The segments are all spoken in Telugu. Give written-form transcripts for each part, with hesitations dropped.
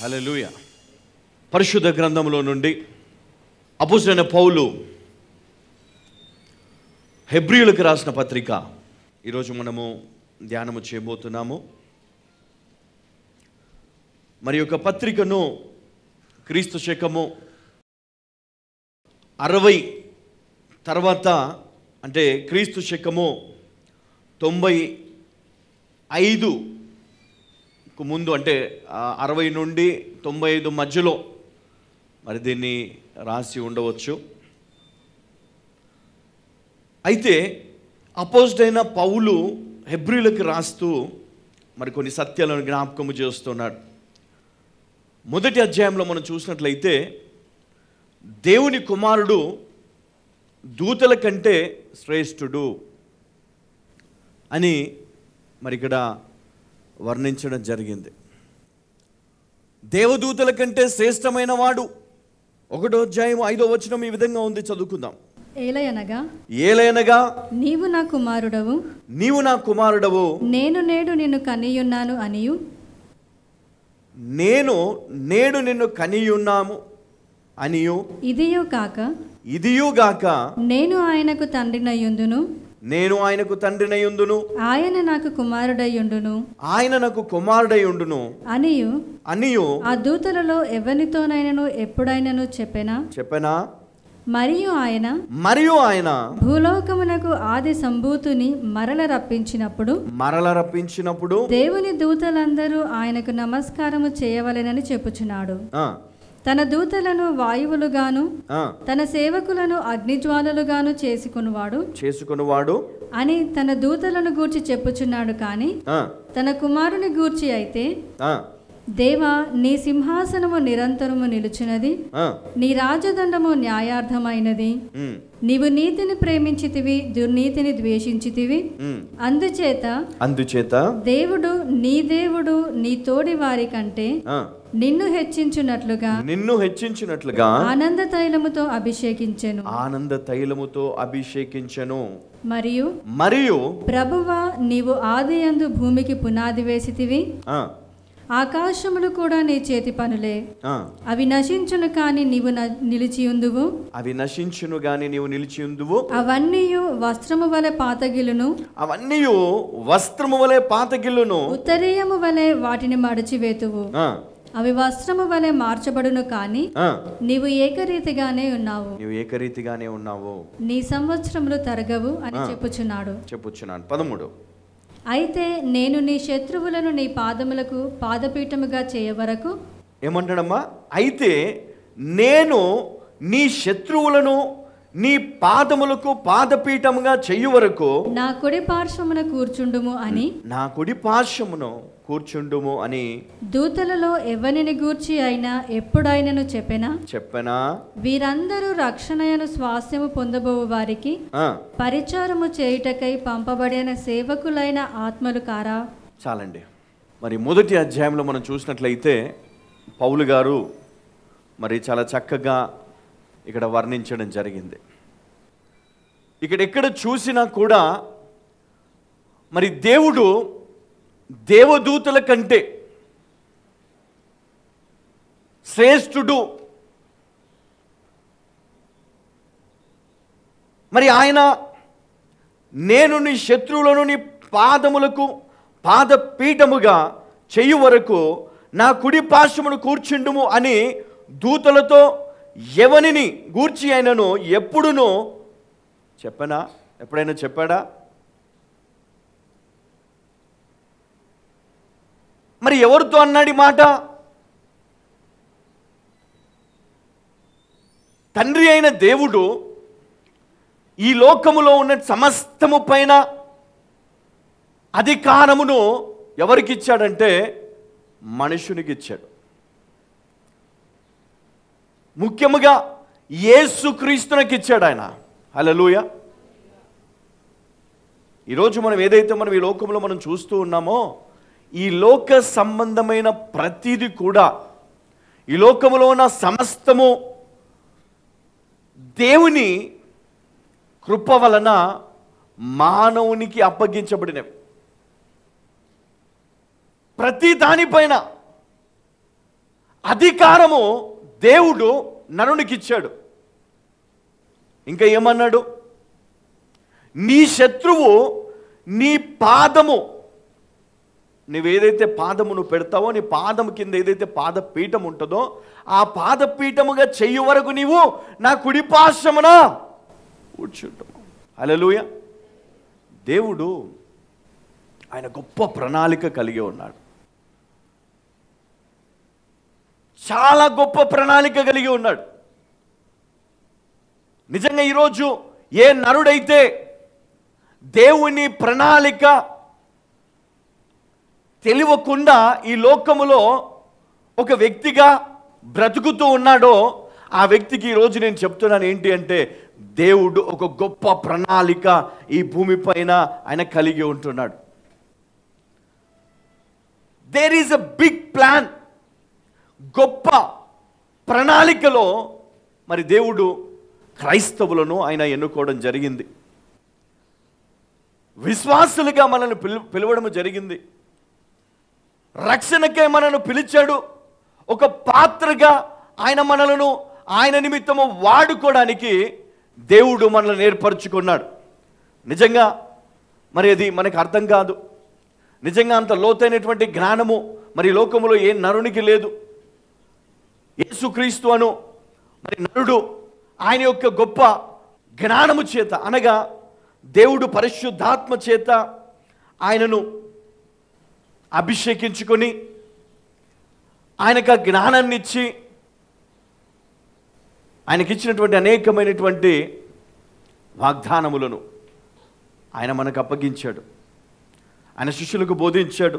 హల్లెలూయా. పరిశుద్ధ గ్రంథంలో నుండి అపోస్తలుడైన పౌలు హెబ్రీయులకు రాసిన పత్రిక ఈరోజు మనము ధ్యానము చేయబోతున్నాము. మరి యొక్క పత్రికను క్రీస్తు శకము 60 తర్వాత, అంటే క్రీస్తు శకము 95 ముందు, అంటే 60 నుండి 95 మధ్యలో మరి దీన్ని రాసి ఉండవచ్చు. అయితే అపోస్తలుడైన పౌలు హెబ్రీయులకు రాస్తూ మరి కొన్ని సత్యాలను జ్ఞాపకము చేస్తున్నాడు. మొదటి అధ్యాయంలో మనం చూసినట్లయితే దేవుని కుమారుడు దూతల కంటే శ్రేష్ఠుడు అని మరి ఇక్కడ వర్ణించడం జరిగింది. దేవదూతల కంటే శ్రేష్టమైన వాడు. 1వ అధ్యాయం 5వ వచనం ఈ విధంగా ఉంది, చదువుకుందాం. ఏలయనగా నీవు నా కుమారుడవు, నేను నేడు నిన్ను కనియున్నాను అనియు, నేను నేడు నిన్ను కనియున్నాము అనియు, ఇదియు గాక నేను ఆయనకు తండ్రినయ్యుందును, ఆయన నాకు కుమారుడయ్యుండును అనియు ఆ దూతలలో ఎవరితోనైనను ఎప్పుడైనను చెప్పెనా. మరియు ఆయన భూలోకమునకు ఆది సంభూతుని మరల రప్పించినప్పుడు దేవుని దూతలందరూ ఆయనకు నమస్కారము చేయవలెనని చెప్పుచున్నాడు. తన దూతలను వాయువులుగాను తన సేవకులను అగ్నిజ్వాలలుగాను చేసుకునివాడు అని తన దూతలను గూర్చి చెప్పుచున్నాడు. కాని తన కుమారుని గూర్చి అయితే, దేవా, నీ సింహాసనము నిరంతరము నిలుచున్నది, నీ రాజదండము న్యాయార్థమైనది, నీవు నీతిని ప్రేమించితివి, దుర్నీతిని ద్వేషించితివి, అందుచేత దేవుడు నీ తోడి వారి కంటే నిన్ను హెచ్చించున్నట్లుగా ఆనంద తైలముతో అభిషేకించెను. మరియు ప్రభువా, నీవు ఆదియందు భూమికి పునాది వేసితివి, ఆకాశములు కూడా నీ చేతి పనులే, అవి నశించును గాని నీవు నిలిచియుందువు, అవన్నీయు వస్త్రము వలె పాతగిల్లును, ఉత్తరీయము వలె వాటిని మడచివేతువు, అవి వస్త్రము వలె మార్చబడును, కానీ నీవు ఏకరీతిగానే ఉన్నావు, నీ సంవత్సరములు తరగవు అని చెప్పుచున్నాడు. 13 అయితే నేను నీ శత్రువులను నీ పాదములకు పాదపీఠముగా చేయవరకు, ఏమంటాడమ్మా? అయితే నేను నీ శత్రువులను నీ పాదములకు పాదపీఠముగా చెయ్యు వరకు నా కుడి పార్శ్వమున కూర్చుండుము అని దూతలలో ఎవరిని గూర్చి అయినా ఎప్పుడైనను చెప్పెనా. వీరందరూ రక్షణయను స్వాస్థ్యము పొందబోవు వారికి పరిచారము చేయుటకై పంపబడిన సేవకులైన ఆత్మలు కారా. చాలండి. మరి మొదటి అధ్యాయంలో మనం చూసినట్లయితే పౌలు గారు మరి చాలా చక్కగా ఇక్కడ వర్ణించడం జరిగింది. ఎక్కడ చూసినా కూడా మరి దేవుడు దేవదూతల కంటే శ్రేష్ఠుడు. మరి ఆయన నేను నీ శత్రువులను నీ పాదములకు పాదపీఠముగా చెయ్యు వరకు నా కుడి పార్శ్వమును కూర్చుండుము అని దూతలతో ఎవనిని గూర్చి అయినను ఎప్పుడునూ ఎప్పుడైనా చెప్పాడా? మరి ఎవరితో అన్నాడు ఈ మాట? తండ్రి అయిన దేవుడు ఈ లోకములో ఉన్న సమస్తము పైన అధికారమును ఎవరికి ఇచ్చాడంటే మనుషునికి ఇచ్చాడు. ముఖ్యముగా యేసుక్రీస్తునికి ఇచ్చాడు ఆయన. హల్లెలూయా. ఈరోజు మనం ఏదైతే మనం ఈ లోకంలో మనం చూస్తూ ఉన్నామో, ఈ లోక సంబంధమైన ప్రతిదీ కూడా, ఈ లోకములో ఉన్న సమస్తము దేవుని కృప వలన మానవునికి అప్పగించబడినవి. ప్రతి దానిపైన అధికారము దేవుడు నరునికి ఇచ్చాడు. ఇంకా ఏమన్నాడు? నీ శత్రువు నీ పాదము, నువ్వేదైతే పాదము నువ్వు పెడతావో నీ పాదం కింద ఏదైతే పాదపీఠం ఉంటుందో ఆ పాదపీఠముగా చెయ్యి వరకు నీవు నా కుడిపార్శ్వమున కూర్చుంటావు. హల్లెలూయా. దేవుడు ఆయన గొప్ప ప్రణాళిక కలిగి ఉన్నాడు. చాలా గొప్ప ప్రణాళిక కలిగి ఉన్నాడు. నిజంగా ఈరోజు ఏ నరుడైతే దేవుని ప్రణాళిక తెలియకుండా ఈ లోకములో ఒక వ్యక్తిగా బ్రతుకుతూ ఉన్నాడో ఆ వ్యక్తికి ఈరోజు నేను చెప్తున్నాను ఏంటి అంటే, దేవుడు ఒక గొప్ప ప్రణాళిక ఈ భూమిపైన ఆయన కలిగి ఉంటున్నాడు. There is a big plan. గొప్ప ప్రణాళికలో మరి దేవుడు క్రైస్తవులను ఆయన ఎన్నుకోవడం జరిగింది. విశ్వాసులుగా మనల్ని పిలవడం జరిగింది. రక్షణకే మనను పిలిచాడు. ఒక పాత్రగా ఆయన మనలను ఆయన నిమిత్తము వాడుకోవడానికి దేవుడు మనల్ని ఏర్పరచుకున్నాడు. నిజంగా మరి అది మనకు అర్థం కాదు. నిజంగా అంత లోతైనటువంటి జ్ఞానము మరి లోకములో ఏ నరునికి లేదు. యేసుక్రీస్తు అను మరి నరుడు ఆయన యొక్క గొప్ప జ్ఞానము చేత అనగా దేవుడు పరిశుద్ధాత్మ చేత ఆయనను అభిషేకించుకొని ఆయనకు జ్ఞానాన్ని ఇచ్చి ఆయనకిచ్చినటువంటి అనేకమైనటువంటి వాగ్దానములను ఆయన మనకు అప్పగించాడు. ఆయన శిష్యులకు బోధించాడు.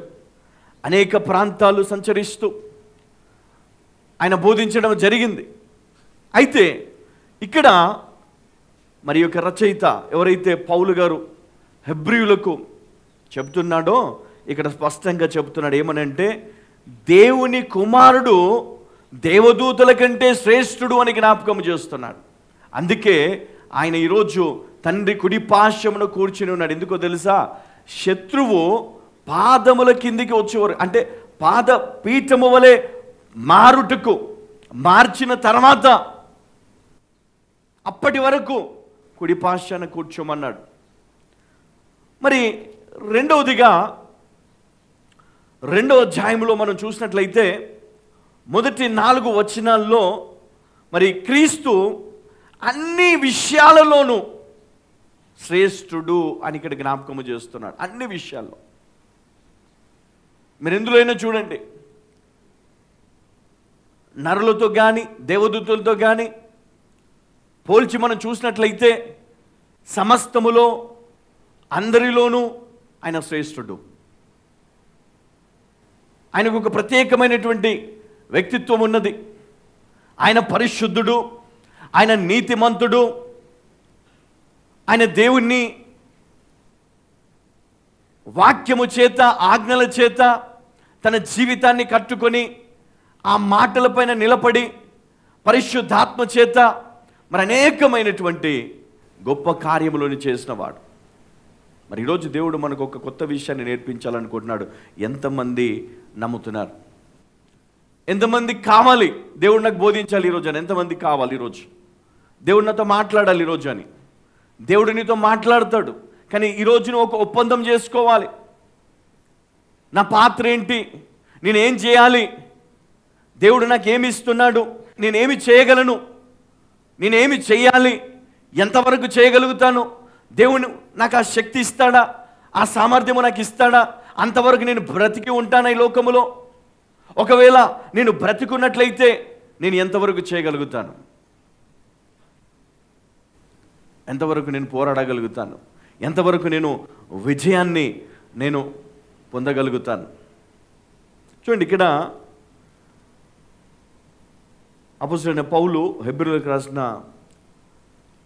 అనేక ప్రాంతాలు సంచరిస్తూ ఆయన బోధించడం జరిగింది. అయితే ఇక్కడ మరి యొక్క రచయిత ఎవరైతే పౌలు గారు హెబ్రీయులకు చెప్తున్నాడో ఇక్కడ స్పష్టంగా చెప్తున్నాడు. ఏమనంటే, దేవుని కుమారుడు దేవదూతల కంటే శ్రేష్ఠుడు అని జ్ఞాపకం చేస్తున్నాడు. అందుకే ఆయన ఈరోజు తండ్రి కుడి పార్శ్వమున కూర్చుని ఉన్నాడు. ఎందుకో తెలుసా? శత్రువు పాదముల కిందికి వచ్చేవారు, అంటే పాద పీఠము వలె మారుటకు మార్చిన తర్వాత అప్పటి వరకు కుడి పార్శ్వన కూర్చోమన్నాడు. మరి రెండవదిగా 2వ అధ్యాయంలో మనం చూసినట్లయితే మొదటి 4 వచనాల్లో మరి క్రీస్తు అన్ని విషయాలలోనూ శ్రేష్ఠుడు అని ఇక్కడ జ్ఞాపకము చేస్తున్నాడు. అన్ని విషయాల్లో మీరు ఎందులోనైనా చూడండి, నరులతో కానీ దేవదూతలతో కానీ పోల్చి మనం చూసినట్లయితే సమస్తములో అందరిలోనూ ఆయన శ్రేష్ఠుడు. ఆయనకు ఒక ప్రత్యేకమైనటువంటి వ్యక్తిత్వం ఉన్నది. ఆయన పరిశుద్ధుడు, ఆయన నీతిమంతుడు, ఆయన దేవుణ్ణి వాక్యము చేత ఆజ్ఞల చేత తన జీవితాన్ని కట్టుకొని ఆ మాటలపైన నిలబడి పరిశుద్ధాత్మ చేత మరి అనేకమైనటువంటి గొప్ప కార్యములను చేసినవాడు. మరి ఈరోజు దేవుడు మనకు ఒక కొత్త విషయాన్ని నేర్పించాలనుకుంటున్నాడు. ఎంతమంది నమ్ముతున్నారు? ఎంతమంది కావాలి దేవుడు నాకు బోధించాలి ఈరోజు అని? ఎంతమంది కావాలి ఈరోజు దేవుడు నాతో మాట్లాడాలి ఈరోజు అని? దేవుడు నీతో మాట్లాడతాడు, కానీ ఈరోజు నువ్వు ఒక ఒప్పందం చేసుకోవాలి. నా పాత్ర ఏంటి? నేనేం చేయాలి? దేవుడు నాకేమి ఇస్తున్నాడు? నేనేమి చేయగలను? నేనేమి చేయాలి? ఎంతవరకు చేయగలుగుతాను? దేవుడు నాకు ఆ శక్తి ఇస్తాడా? ఆ సామర్థ్యము నాకు ఇస్తాడా? అంతవరకు నేను బ్రతికి ఉంటాను ఈ లోకములో? ఒకవేళ నేను బ్రతికున్నట్లయితే నేను ఎంతవరకు చేయగలుగుతాను? ఎంతవరకు నేను పోరాడగలుగుతాను? ఎంతవరకు నేను విజయాన్ని నేను పొందగలుగుతాను? చూడండి, ఇక్కడ అపోస్తలుడైన పౌలు హెబ్రీయులకు రాసిన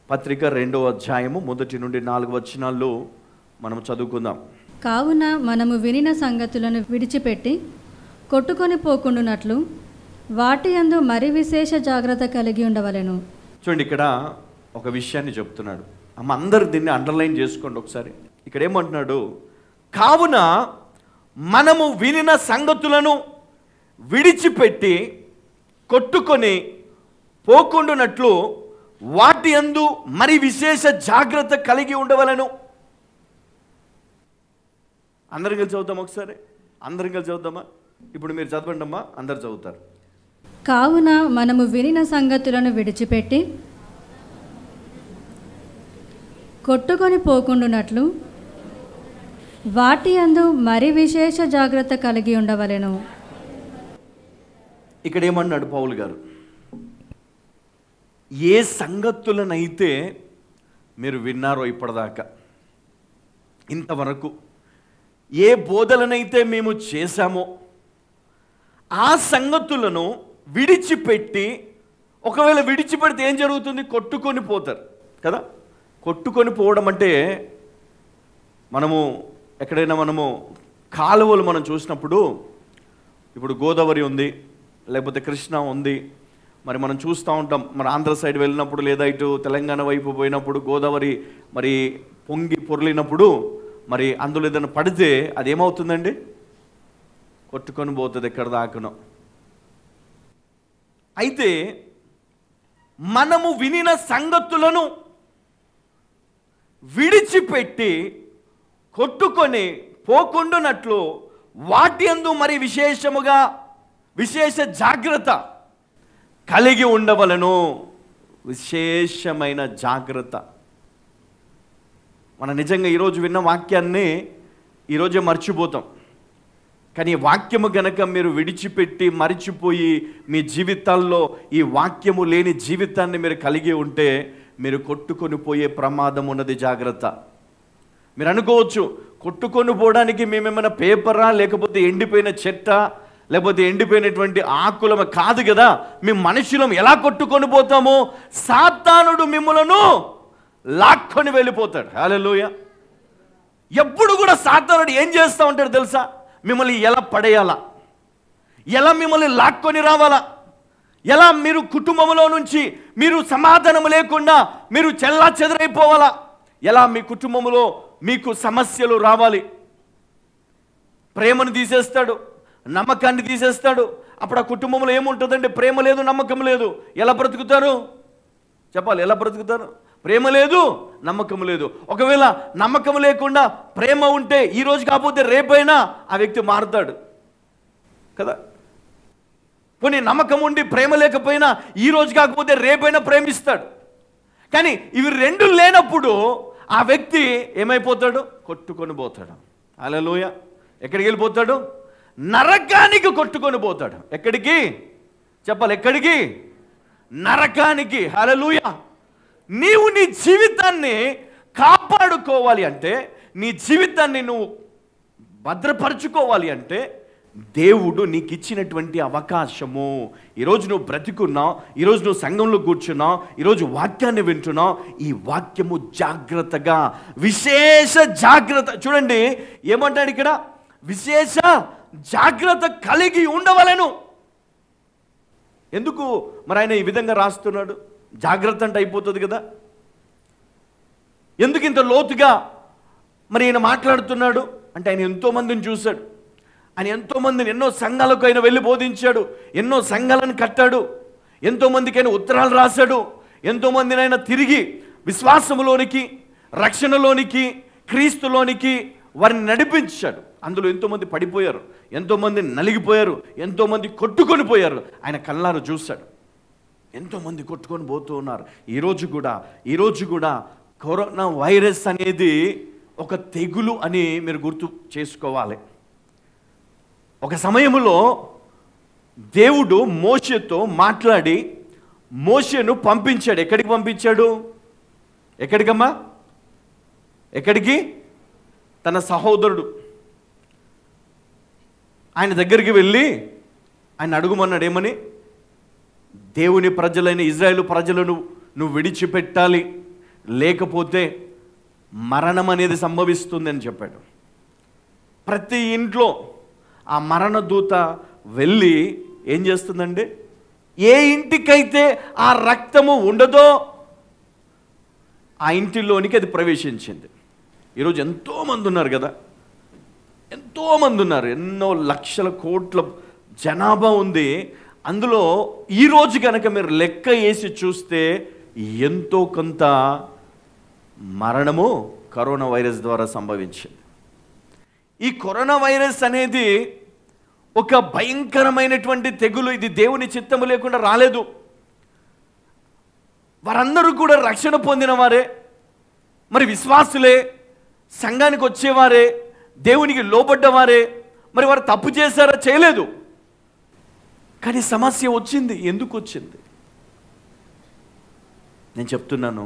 పత్రిక 2వ అధ్యాయము 1 నుండి 4 వచనాల్లో మనం చదువుకుందాం. కావున మనము వినిన సంగతులను విడిచిపెట్టి కొట్టుకొని పోకుండునట్లు వాటి యందు మరి విశేష జాగ్రత్త కలిగి ఉండవలెను. చూడండి, ఇక్కడ ఒక విషయాన్ని చెప్తున్నాడు. అందరు దీన్ని అండర్లైన్ చేసుకోండి ఒకసారి. ఇక్కడ ఏమంటున్నాడు? కావున మనము వినిన సంగతులను విడిచిపెట్టి కొట్టుకొని పోకుండునట్లు వాటి యందు మరి విశేష జాగ్రత్త కలిగి ఉండవలెను. అందరం కలిసి చదువుతాం ఒకసారి, అందరం కలిసి చదువుతామా? ఇప్పుడు మీరు చదవండి అమ్మా, అందరు చదువుతారు. కావున మనము వినిన సంగతులను విడిచిపెట్టి కొట్టుకొని పోకుండునట్లు వాటి యందు మరి విశేష జాగ్రత్త కలిగి ఉండవలెను. ఇక్కడ ఏమన్నాడు పౌలు గారు? ఏ సంగతులనైతే మీరు విన్నారో ఇప్పటిదాకా, ఇంతవరకు ఏ బోధలనైతే మేము చేశామో ఆ సంగతులను విడిచిపెట్టి, ఒకవేళ విడిచిపెడితే ఏం జరుగుతుంది? కొట్టుకొని పోతారు కదా. కొట్టుకొని పోవడం అంటే మనము ఎక్కడైనా కాలువలు మనం చూసినప్పుడు, ఇప్పుడు గోదావరి ఉంది, లేకపోతే కృష్ణ ఉంది, మరి మనం చూస్తూ ఉంటాం. మన ఆంధ్ర సైడ్ వెళ్ళినప్పుడు లేదా ఇటు తెలంగాణ వైపు పోయినప్పుడు గోదావరి మరి పొంగి పొర్లినప్పుడు మరి అందులో ఏదైనా పడితే అది ఏమవుతుందండి? కొట్టుకొని పోతుంది ఎక్కడ దాకనో. అయితే మనము వినిన సంగతులను విడిచిపెట్టి కొట్టుకొని పోకుండునట్లు వాటి యందు మరి విశేష జాగ్రత్త కలిగి ఉండవలను. విశేషమైన జాగ్రత్త. మనం నిజంగా ఈరోజు విన్న వాక్యాన్ని ఈరోజే మర్చిపోతాం. కానీ ఈ వాక్యము గనక మీరు విడిచిపెట్టి మరిచిపోయి మీ జీవితాల్లో ఈ వాక్యము లేని జీవితాన్ని మీరు కలిగి ఉంటే మీరు కొట్టుకొని పోయే ప్రమాదం ఉన్నది. జాగ్రత్త. మీరు అనుకోవచ్చు, కొట్టుకొని పోవడానికి మేమేమైనా పేపరా, లేకపోతే ఎండిపోయిన చెట్ట, లేకపోతే ఎండిపోయినటువంటి ఆకులం కాదు కదా. మేము మనుషులం, ఎలా కొట్టుకొని పోతామో? సాతానుడు మిమ్మలను లాక్కొని వెళ్ళిపోతాడు. హల్లెలూయా. ఎప్పుడు కూడా సాతానుడు ఏం చేస్తూ ఉంటాడు తెలుసా? మిమ్మల్ని ఎలా పడేయాలా, ఎలా మిమ్మల్ని లాక్కొని రావాలా, ఎలా మీరు కుటుంబంలో నుంచి మీరు సమాధానం లేకుండా మీరు చెల్లా చెదరైపోవాలా, ఎలా మీ కుటుంబంలో మీకు సమస్యలు రావాలి. ప్రేమను తీసేస్తాడు, నమ్మకాన్ని తీసేస్తాడు. అప్పుడు ఆ కుటుంబంలో ఏముంటుందండి? ప్రేమ లేదు, నమ్మకం లేదు. ఎలా బ్రతుకుతారు చెప్పాలి? ఎలా బ్రతుకుతారు? ప్రేమ లేదు, నమ్మకం లేదు. ఒకవేళ నమ్మకం లేకుండా ప్రేమ ఉంటే ఈ రోజు కాకపోతే రేపైనా ఆ వ్యక్తి మారుతాడు కదా. కొన్ని నమ్మకం ఉండి ప్రేమ లేకపోయినా ఈ రోజు కాకపోతే రేపైనా ప్రేమిస్తాడు. కానీ ఇవి రెండు లేనప్పుడు ఆ వ్యక్తి ఏమైపోతాడు? కొట్టుకొని పోతాడు. హల్లెలూయా. ఎక్కడికి వెళ్ళిపోతాడు? నరకానికి కొట్టుకొని పోతాడు. ఎక్కడికి చెప్పాలి? ఎక్కడికి? నరకానికి. హల్లెలూయా. నీవు నీ జీవితాన్ని కాపాడుకోవాలి అంటే, నీ జీవితాన్ని నువ్వు భద్రపరచుకోవాలి అంటే దేవుడు నీకు ఇచ్చినటువంటి అవకాశము. ఈరోజు నువ్వు బ్రతికున్నావు, ఈరోజు నువ్వు సంఘంలో కూర్చున్నావు, ఈరోజు వాక్యాన్ని వింటున్నావు. ఈ వాక్యము జాగ్రత్తగా, విశేష జాగ్రత్త. చూడండి ఏమంటాడు ఇక్కడ? విశేష జాగ్రత్త కలిగి ఉండవలెను. ఎందుకు మరి ఆయన ఈ విధంగా రాస్తున్నాడు? జాగ్రత్త అంటే అయిపోతుంది కదా. ఎందుకు ఇంత లోతుగా మరి ఆయన మాట్లాడుతున్నాడు అంటే, ఆయన ఎంతోమందిని చూశాడు. ఆయన ఎంతోమందిని, ఎన్నో సంఘాలకు ఆయన వెళ్ళి బోధించాడు, ఎన్నో సంఘాలను కట్టాడు, ఎంతోమందికి ఆయన ఉత్తరాలు రాశాడు, ఎంతోమందిని ఆయన తిరిగి విశ్వాసములోనికి, రక్షణలోనికి, క్రీస్తులోనికి వారిని నడిపించాడు. అందులో ఎంతోమంది పడిపోయారు, ఎంతోమంది నలిగిపోయారు, ఎంతోమంది కొట్టుకొని పోయారు. ఆయన కళ్ళారు చూశాడు. ఎంతోమంది కొట్టుకొని పోతూ ఉన్నారు. ఈరోజు కూడా కరోనా వైరస్ అనేది ఒక తెగులు అని మీరు గుర్తు చేసుకోవాలి. ఒక సమయంలో దేవుడు మోషేతో మాట్లాడి మోషేను పంపించాడు. ఎక్కడికి పంపించాడు? ఎక్కడికమ్మా? ఎక్కడికి? తన సహోదరుడు ఆయన దగ్గరికి వెళ్ళి ఆయన అడుగుమన్నాడు. ఏమని? దేవుని ప్రజలైన ఇజ్రాయేలు ప్రజలను నువ్వు విడిచిపెట్టాలి, లేకపోతే మరణం అనేది సంభవిస్తుంది అని చెప్పాడు. ప్రతి ఇంట్లో ఆ మరణ దూత వెళ్ళి ఏం చేస్తుందండి? ఏ ఇంటికైతే ఆ రక్తము ఉండదో ఆ ఇంటిలోనికి అది ప్రవేశించింది. ఈరోజు ఎంతోమంది ఉన్నారు కదా, ఎంతోమంది ఉన్నారు, ఎన్నో లక్షల కోట్ల జనాభా ఉంది. అందులో ఈరోజు కనుక మీరు లెక్క వేసి చూస్తే ఎంతో కొంత మరణము కరోనా వైరస్ ద్వారా సంభవించింది. ఈ కరోనా వైరస్ అనేది ఒక భయంకరమైనటువంటి తెగులు. ఇది దేవుని చిత్తము లేకుండా రాలేదు. వారందరూ కూడా రక్షణ పొందిన వారే, మరి విశ్వాసులే, సంఘానికి వచ్చేవారే, దేవునికి లోబడ్డవారే. మరి వారు తప్పు చేశారా? చేయలేదు. కానీ సమస్య వచ్చింది. ఎందుకు వచ్చింది? నేను చెప్తున్నాను,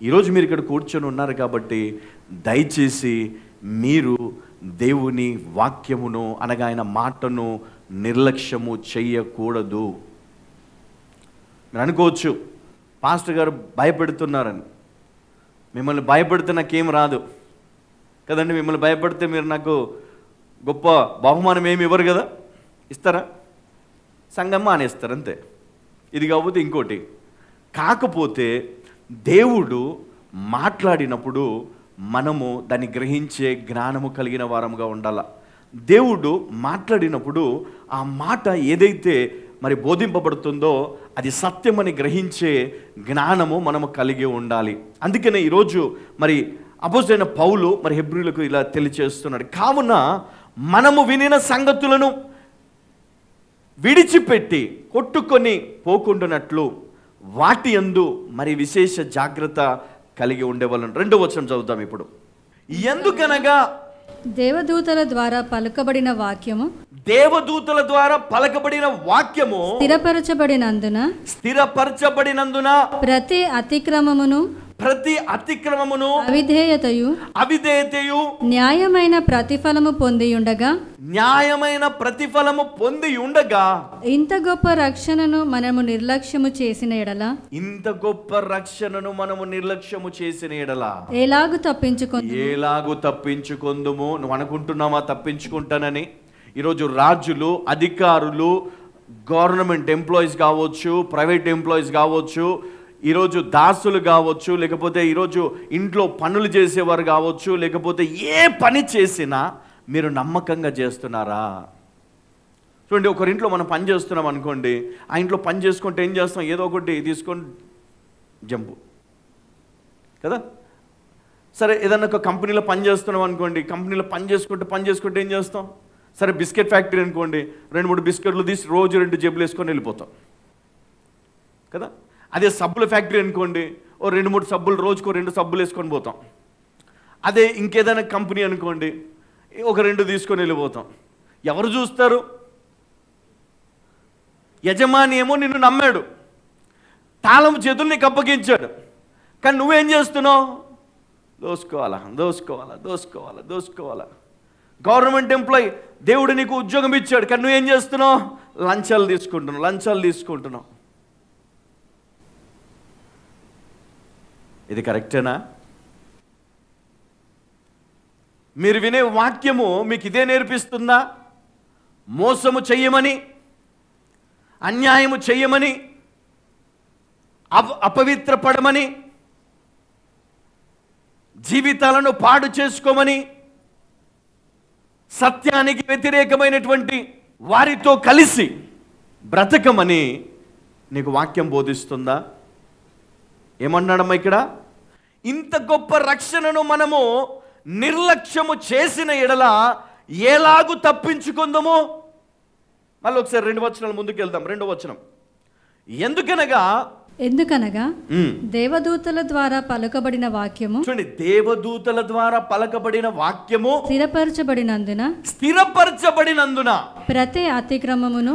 ఈరోజు మీరు ఇక్కడ కూర్చొని ఉన్నారు కాబట్టి దయచేసి మీరు దేవుని వాక్యమును అనగా ఆయన మాటను నిర్లక్ష్యము చెయ్యకూడదు. మీరు అనుకోవచ్చు, పాస్టర్ గారు భయపెడుతున్నారని. మిమ్మల్ని భయపెడితే నాకేం రాదు కదండి. మిమ్మల్ని భయపెడితే మీరు నాకు గొప్ప బహుమానం ఏమి ఇవ్వరు కదా. ఇస్తారా? సంఘం మానేస్తారు అంతే. ఇది కాకపోతే ఇంకోటి. కాకపోతే దేవుడు మాట్లాడినప్పుడు మనము దాన్ని గ్రహించే జ్ఞానము కలిగిన వారముగా ఉండాల. దేవుడు మాట్లాడినప్పుడు ఆ మాట ఏదైతే మరి బోధింపబడుతుందో అది సత్యమని గ్రహించే జ్ఞానము మనము కలిగి ఉండాలి. అందుకనే ఈరోజు మరి అపోస్తలుడైన పౌలు మరి హెబ్రీయులకు ఇలా తెలియచేస్తున్నాడు. కావున మనము వినిన సంగతులను విడిచిపెట్టి కొట్టుకొని పోకుండానట్లు వాటి యందు మరి విశేష జాగ్రత్త కలిగి ఉండేవాళ్ళని. 2వ వచనం చదువుతాం ఇప్పుడు. ఎందుకనగా దేవదూతల ద్వారా పలుకబడిన వాక్యము స్థిరపరచబడినందున ప్రతి అతిక్రమమును అవిధేయతయు న్యాయమైన ప్రతిఫలము పొంది ఉండగా ఇంత గొప్ప రక్షణను మనము నిర్లక్ష్యము చేసిన ఎడల ఎలాగు తప్పించుకొందుము. నువ్వు అనుకుంటున్నావా తప్పించుకుంటానని? ఈరోజు రాజులు, అధికారులు, గవర్నమెంట్ ఎంప్లాయీస్ కావచ్చు, ప్రైవేట్ ఎంప్లాయీస్ కావచ్చు, ఈరోజు దాసులు కావచ్చు, లేకపోతే ఈరోజు ఇంట్లో పనులు చేసేవారు కావచ్చు, లేకపోతే ఏ పని చేసినా మీరు నమ్మకంగా చేస్తున్నారా? చూడండి, ఒకరింట్లో మనం పని చేస్తున్నాం అనుకోండి, ఆ ఇంట్లో పని చేసుకుంటే ఏం చేస్తాం? ఏదో ఒకటి తీసుకొని జంపు కదా. సరే, ఏదన్నా ఒక కంపెనీలో పని చేస్తున్నాం అనుకోండి, కంపెనీలో పని చేసుకుంటే ఏం చేస్తాం? సరే, బిస్కెట్ ఫ్యాక్టరీ అనుకోండి, 2-3 బిస్కెట్లు తీసి రోజు 2 జేబులు వేసుకొని వెళ్ళిపోతాం కదా. అదే సబ్బుల ఫ్యాక్టరీ అనుకోండి, ఓ 2-3 సబ్బులు, రోజుకో 2 సబ్బులు వేసుకొని పోతాం. అదే ఇంకేదైనా కంపెనీ అనుకోండి, ఒక 2 తీసుకొని వెళ్ళిపోతాం. ఎవరు చూస్తారు? యజమాని ఏమో నిన్ను నమ్మాడు, తాళం చేతులు నీకు అప్పగించాడు, కానీ నువ్వేం చేస్తున్నావు? దోసుకోవాలా. గవర్నమెంట్ ఎంప్లాయీ, దేవుడు నీకు ఉద్యోగం ఇచ్చాడు, కానీ నువ్వేం చేస్తున్నావు? లంచాలు తీసుకుంటున్నావు. ఇది కరెక్టేనా? మీరు వినే వాక్యము మీకు ఇదే నేర్పిస్తుందా? మోసము చెయ్యమని, అన్యాయము చెయ్యమని, అపవిత్రపడమని, జీవితాలను పాడు చేసుకోమని, సత్యానికి వ్యతిరేకమైనటువంటి వారితో కలిసి బ్రతకమని నీకు వాక్యం బోధిస్తుందా? ఏమన్నాడమ్మా ఇక్కడ? ఇంత గొప్ప రక్షణను మనము నిర్లక్ష్యము చేసిన ఎడల ఎలాగు తప్పించుకుందాము? మళ్ళీ ఒకసారి 2 వచనాలు ముందుకు వెళ్దాం. 2వ వచనం. ఎందుకనగా దేవదూతల ద్వారా పలుకబడిన వాక్యము, చూడండి, దేవదూతల ద్వారా పలకబడిన వాక్యము స్థిరపరచబడినందున ప్రతి అతిక్రమమును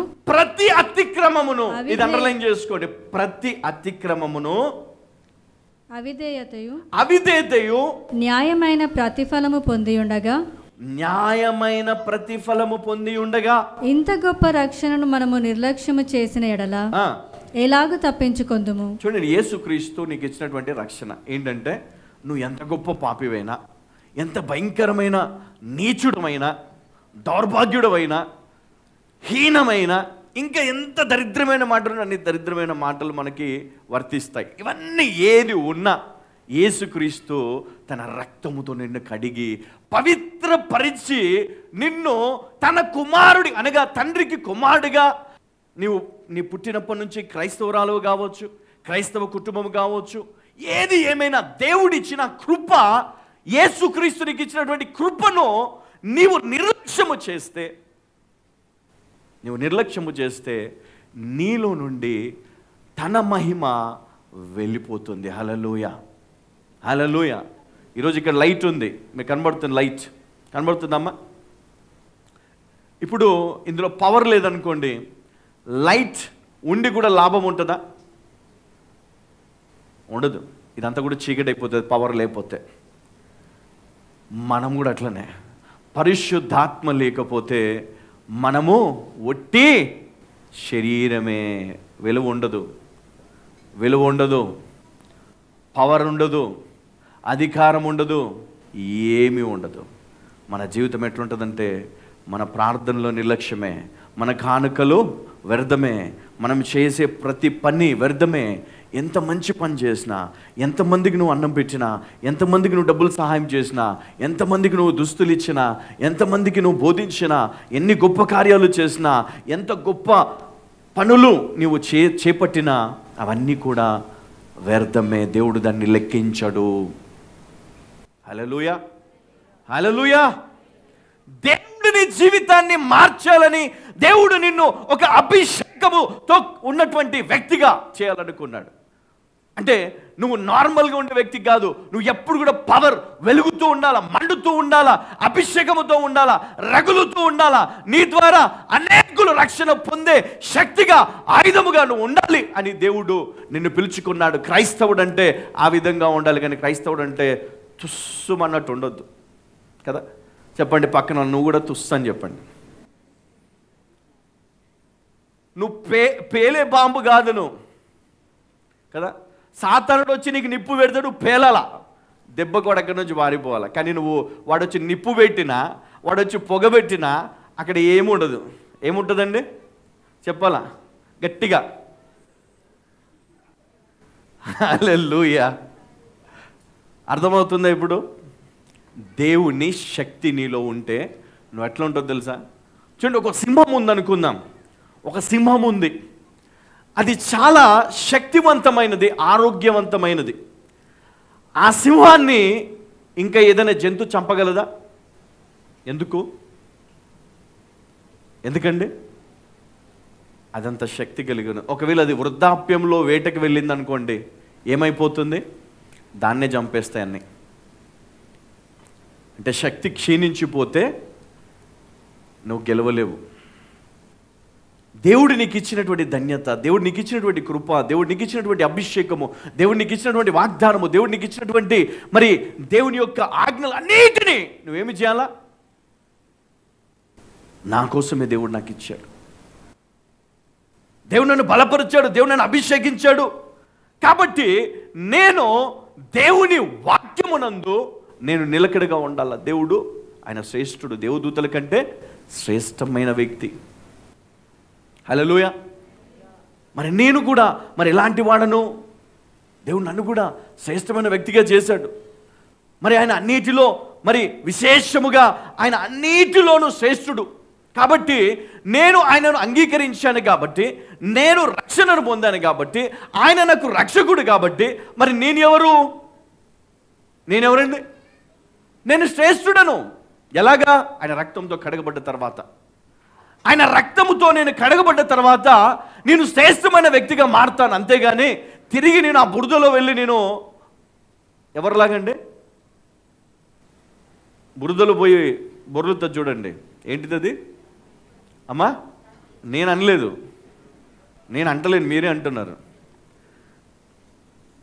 ఇది అండర్లైన్ చేసుకోండి. ప్రతి అతిక్రమమును అవిధేయతయు న్యాయమైన ప్రతిఫలము పొంది ఉండగా ఇంత గొప్ప రక్షణను మనము నిర్లక్ష్యము చేసిన ఎడల ఎలాగూ తప్పించుకొందుము. చూడండి, యేసుక్రీస్తు నీకు ఇచ్చినటువంటి రక్షణ ఏంటంటే, నువ్వు ఎంత గొప్ప పాపివైనా, ఎంత భయంకరమైన నీచుడమైన, దౌర్భాగ్యుడమైన, హీనమైన, ఇంకా ఎంత దరిద్రమైన మాటలు, అన్ని దరిద్రమైన మాటలు మనకి వర్తిస్తాయి. ఇవన్నీ ఏది ఉన్నా యేసుక్రీస్తు తన రక్తముతో నిన్ను కడిగి పవిత్రపరిచి నిన్ను తన కుమారుడి అనగా తండ్రికి కుమారుడిగా నీ పుట్టినప్పటి నుంచి క్రైస్తవురాలు కావచ్చు, క్రైస్తవ కుటుంబం కావచ్చు, ఏది ఏమైనా దేవుడిచ్చిన కృప, యేసుక్రీస్తునికి ఇచ్చినటువంటి కృపను నీవు నిర్లక్ష్యము చేస్తే నీలో నుండి తన మహిమ వెళ్ళిపోతుంది. హల్లెలూయా, హల్లెలూయా. ఈరోజు ఇక్కడ లైట్ ఉంది, మీకు కనబడుతుంది, లైట్ కనబడుతుందమ్మా. ఇప్పుడు ఇందులో పవర్ లేదనుకోండి, లైట్ ఉండి కూడా లాభం ఉంటుందా? ఉండదు. ఇదంతా కూడా చీకటి అయిపోతుంది పవర్ లేకపోతే. మనం కూడా అట్లనే, పరిశుద్ధాత్మ లేకపోతే మనము ఒట్టి శరీరమే. విలువ ఉండదు, పవర్ ఉండదు, అధికారం ఉండదు, ఏమీ ఉండదు. మన జీవితం ఎట్లుంటుందంటే, మన ప్రార్థనలో నిర్లక్ష్యమే, మన కానుకలు వ్యర్థమే, మనం చేసే ప్రతి పని వ్యర్థమే. ఎంత మంచి పని చేసినా, ఎంతమందికి నువ్వు అన్నం పెట్టినా, ఎంతమందికి నువ్వు డబ్బులు సహాయం చేసినా, ఎంతమందికి నువ్వు దుస్తులు ఇచ్చినా, ఎంతమందికి నువ్వు బోధించినా, ఎన్ని గొప్ప కార్యాలు చేసినా, ఎంత గొప్ప పనులు నీవు చేపట్టినా, అవన్నీ కూడా వ్యర్థమే. దేవుడు దాన్ని లెక్కించడు. హల్లెలూయా, హల్లెలూయా. దేవుడిని జీవితాన్ని మార్చాలని దేవుడు నిన్ను ఒక అభిషేకముతో ఉన్నటువంటి వ్యక్తిగా చేయాలనుకున్నాడు. అంటే నువ్వు నార్మల్గా ఉండే వ్యక్తి కాదు, నువ్వు ఎప్పుడు కూడా పవర్ వెలుగుతూ ఉండాలా, మండుతూ ఉండాలా, అభిషేకముతో ఉండాలా, రగులుతూ ఉండాలా. నీ ద్వారా అనేకులు రక్షణ పొందే శక్తిగా, ఆయుధముగా నువ్వు ఉండాలి అని దేవుడు నిన్ను పిలుచుకున్నాడు. క్రైస్తవుడు అంటే ఆ విధంగా ఉండాలి, కానీ క్రైస్తవుడు అంటే తుస్సుమన్నట్టు ఉండొద్దు కదా. చెప్పండి పక్కన, నువ్వు కూడా తుస్సు అని చెప్పండి. నువ్వు పేలే బాంబు కాదు నువ్వు కదా. సాతానుడు వచ్చి నీకు నిప్పు పెడతాడు, పేలాలా, దెబ్బ కూడా అక్కడి నుంచి మారిపోవాలా. కానీ నువ్వు వాడు వచ్చి నిప్పు పెట్టినా, వాడు వచ్చి పొగ పెట్టినా అక్కడ ఏముండదు. ఏముంటుందండి చెప్పాలా గట్టిగా? హల్లెలూయా. అర్థమవుతుందా ఇప్పుడు? దేవుని శక్తి నీలో ఉంటే నువ్వు ఎట్లా ఉంటుందో తెలుసా? చూడండి, ఒక సింహం ఉందనుకుందాం. ఒక సింహం ఉంది, అది చాలా శక్తివంతమైనది, ఆరోగ్యవంతమైనది. ఆ సింహాన్ని ఇంకా ఏదైనా జంతు చంపగలదా? ఎందుకండి? అదంత శక్తి కలిగిన. ఒకవేళ అది వృద్ధాప్యంలో వేటకు వెళ్ళింది అనుకోండి, ఏమైపోతుంది? దాన్నే చంపేస్తాయి అన్నీ. అంటే శక్తి క్షీణించిపోతే నువ్వు గెలవలేవు. దేవుడు నీకు ఇచ్చినటువంటి ధన్యత, దేవుడు నీకు ఇచ్చినటువంటి కృప, దేవుడు నీకు ఇచ్చినటువంటి అభిషేకము, దేవుడు నీకు ఇచ్చినటువంటి వాగ్దానము, దేవుడు నీకు ఇచ్చినటువంటి మరి దేవుని యొక్క ఆజ్ఞలు అన్నిటినీ నువ్వేమి చేయాలా? నా కోసమే దేవుడు నాకు ఇచ్చాడు. దేవుడు నన్ను బలపరిచాడు, దేవుడు నన్ను అభిషేకించాడు. కాబట్టి నేను దేవుని వాక్యమునందు నేను నిలకడగా ఉండాల. దేవుడు ఆయన శ్రేష్ఠుడు, దేవదూతల కంటే శ్రేష్టమైన వ్యక్తి. హల్లెలూయా. మరి నేను కూడా మరి ఎలాంటి వాడను? దేవుడు నన్ను కూడా శ్రేష్టమైన వ్యక్తిగా చేశాడు. మరి ఆయన అన్నిటిలో మరి విశేషముగా ఆయన అన్నిటిలోనూ శ్రేష్ఠుడు. కాబట్టి నేను ఆయనను అంగీకరించాను, కాబట్టి నేను రక్షణను పొందాను, కాబట్టి ఆయన నాకు రక్షకుడు. కాబట్టి మరి నేనెవరండి? నేను శ్రేష్ఠుడను. ఎలాగా? ఆయన రక్తంతో కడగబడ్డ తర్వాత, ఆయన రక్తముతో నేను కడగబడ్డ తర్వాత నేను శ్రేష్టమైన వ్యక్తిగా మారుతాను. అంతేగాని తిరిగి నేను ఆ బురదలో వెళ్ళి నేను ఎవరిలాగండి? బురదలో పోయి బొర్రుతో చూడండి, ఏంటిది అది? అమ్మా, నేను అనలేదు, నేను అంటలేను, మీరే అంటున్నారు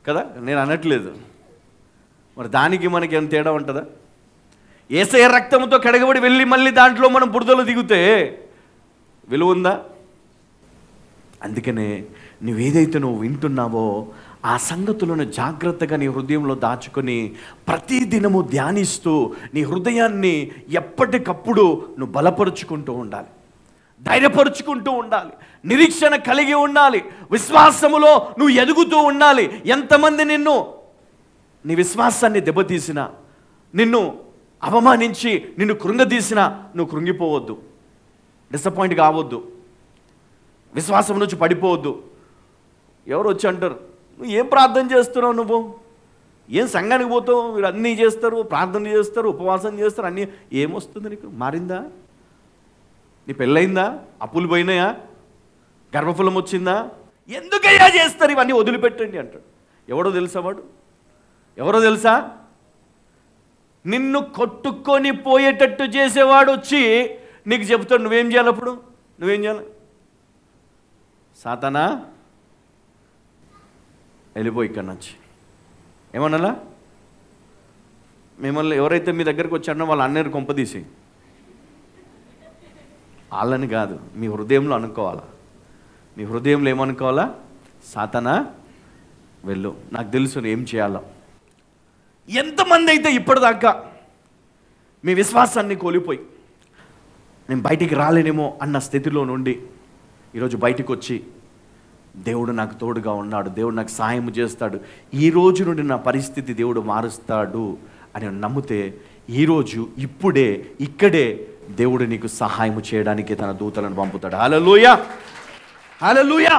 కదా. నేను అనట్లేదు. మరి దానికి మనకి ఏం తేడా ఉంటుందా? యేసయ్య రక్తంతో కడగబడి వెళ్ళి మళ్ళీ దాంట్లో మనం బురదలో దిగితే విలువ ఉందా? అందుకనే నువ్వేదైతే నువ్వు వింటున్నావో ఆ సంగతులను జాగ్రత్తగా నీ హృదయంలో దాచుకొని ప్రతిదినము ధ్యానిస్తూ నీ హృదయాన్ని ఎప్పటికప్పుడు నువ్వు బలపరుచుకుంటూ ఉండాలి, ధైర్యపరుచుకుంటూ ఉండాలి, నిరీక్షణ కలిగి ఉండాలి, విశ్వాసములో నువ్వు ఎదుగుతూ ఉండాలి. ఎంతమంది నీ విశ్వాసాన్ని దెబ్బతీసినా, నిన్ను అవమానించి నిన్ను కృంగదీసినా నువ్వు కృంగిపోవద్దు, డిసప్పాయింట్ కావద్దు. విశ్వాసం నుంచి పడిపోవద్దు. ఎవరు వచ్చి అంటారు, నువ్వు ఏం ప్రార్థన చేస్తున్నావు, నువ్వు ఏం సంఘానికి పోతావు, వీళ్ళు అన్నీ చేస్తారు, ప్రార్థన చేస్తారు, ఉపవాసం చేస్తారు, అన్నీ ఏమొస్తుంది నీకు, మారిందా, నీ పెళ్ళయిందా, అప్పులు పోయినాయా, గర్భఫలం వచ్చిందా, ఎందుకయ్యా చేస్తారు, ఇవన్నీ వదిలిపెట్టండి అంటాడు. ఎవడో తెలుసా వాడు, ఎవరో తెలుసా, నిన్ను కొట్టుకొని పోయేటట్టు చేసేవాడు వచ్చి నీకు చెప్తాడు నువ్వేం చేయాలి, అప్పుడు నువ్వేం చేయాలి, సాతానా వెళ్ళిపో ఇక్కడి నుంచి. ఏమన్నాలా, మిమ్మల్ని ఎవరైతే మీ దగ్గరికి వచ్చారో వాళ్ళ అన్నయ్య కొంపదీసి, వాళ్ళని కాదు, మీ హృదయంలో అనుకోవాలా, మీ హృదయంలో ఏమనుకోవాలా, సాతానా వెళ్ళు, నాకు తెలుసు ఏం చేయాలో. ఎంతమంది అయితే ఇప్పటిదాకా మీ విశ్వాసాన్ని కోల్పోయి నేను బయటికి రాలేనేమో అన్న స్థితిలో నుండి ఈరోజు బయటికి వచ్చి దేవుడు నాకు తోడుగా ఉన్నాడు, దేవుడు నాకు సహాయం చేస్తాడు, ఈ రోజు నుండి నా పరిస్థితి దేవుడు మారుస్తాడు అని నమ్మితే ఈరోజు ఇప్పుడే ఇక్కడే దేవుడు నీకు సహాయం చేయడానికి తన దూతలను పంపుతాడు. హల్లెలూయా, హల్లెలూయా.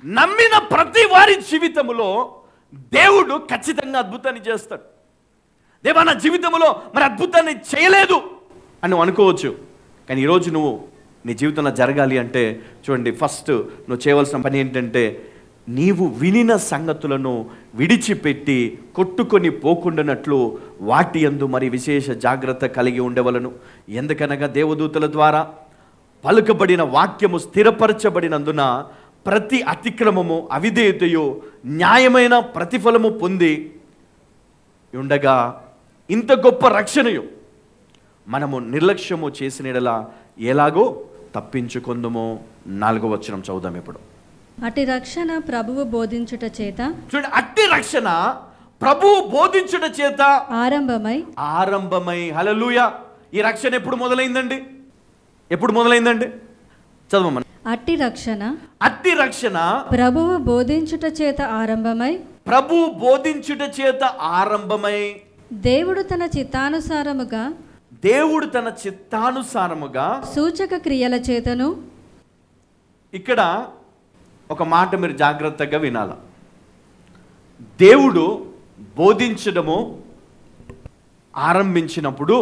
నమ్మిన ప్రతి వారి జీవితంలో దేవుడు ఖచ్చితంగా అద్భుతాన్ని చేస్తాడు. దేవా నా జీవితంలో మరి అద్భుతాన్ని చేయలేదు అని నువ్వు అనుకోవచ్చు, కానీ ఈరోజు నువ్వు నీ జీవితంలో జరగాలి అంటే చూడండి, ఫస్ట్ నువ్వు చేయవలసిన పని ఏంటంటే నీవు వినిన సంగతులను విడిచిపెట్టి కొట్టుకొని పోకుండానట్లు వాటి యందు మరి విశేష జాగ్రత్త కలిగి ఉండవలను. ఎందుకనగా దేవదూతల ద్వారా పలుకబడిన వాక్యము స్థిరపరచబడినందున ప్రతి అతిక్రమము అవిధేయతయు న్యాయమైన ప్రతిఫలము పొంది ఉండగా ఇంత గొప్ప రక్షణయు మనము నిర్లక్ష్యము చేసిన యెడల ఎలాగో తప్పించుకొందుమో. 4వ వచనం చదువుదాం ఇప్పుడు. అట్టి రక్షణ ప్రభువు బోధించుట చేత, చూడండి, అట్టి రక్షణ ప్రభువు బోధించుట చేత ఆరంభమై. హల్లెలూయా. ఈ రక్షణ ఎప్పుడు మొదలైందండి, ఎప్పుడు మొదలైందండి, చదవమని. అట్టి రక్షణ ప్రభువు బోధించుట చేత ఆరంభమై, ప్రభువు బోధించుట చేత ఆరంభమై, దేవుడు తన చిత్తానుసారముగా సూచక క్రియల చేతను. ఇక్కడ ఒక మాట మీరు జాగ్రత్తగా వినాల. దేవుడు బోధించడము ఆరంభించినప్పుడు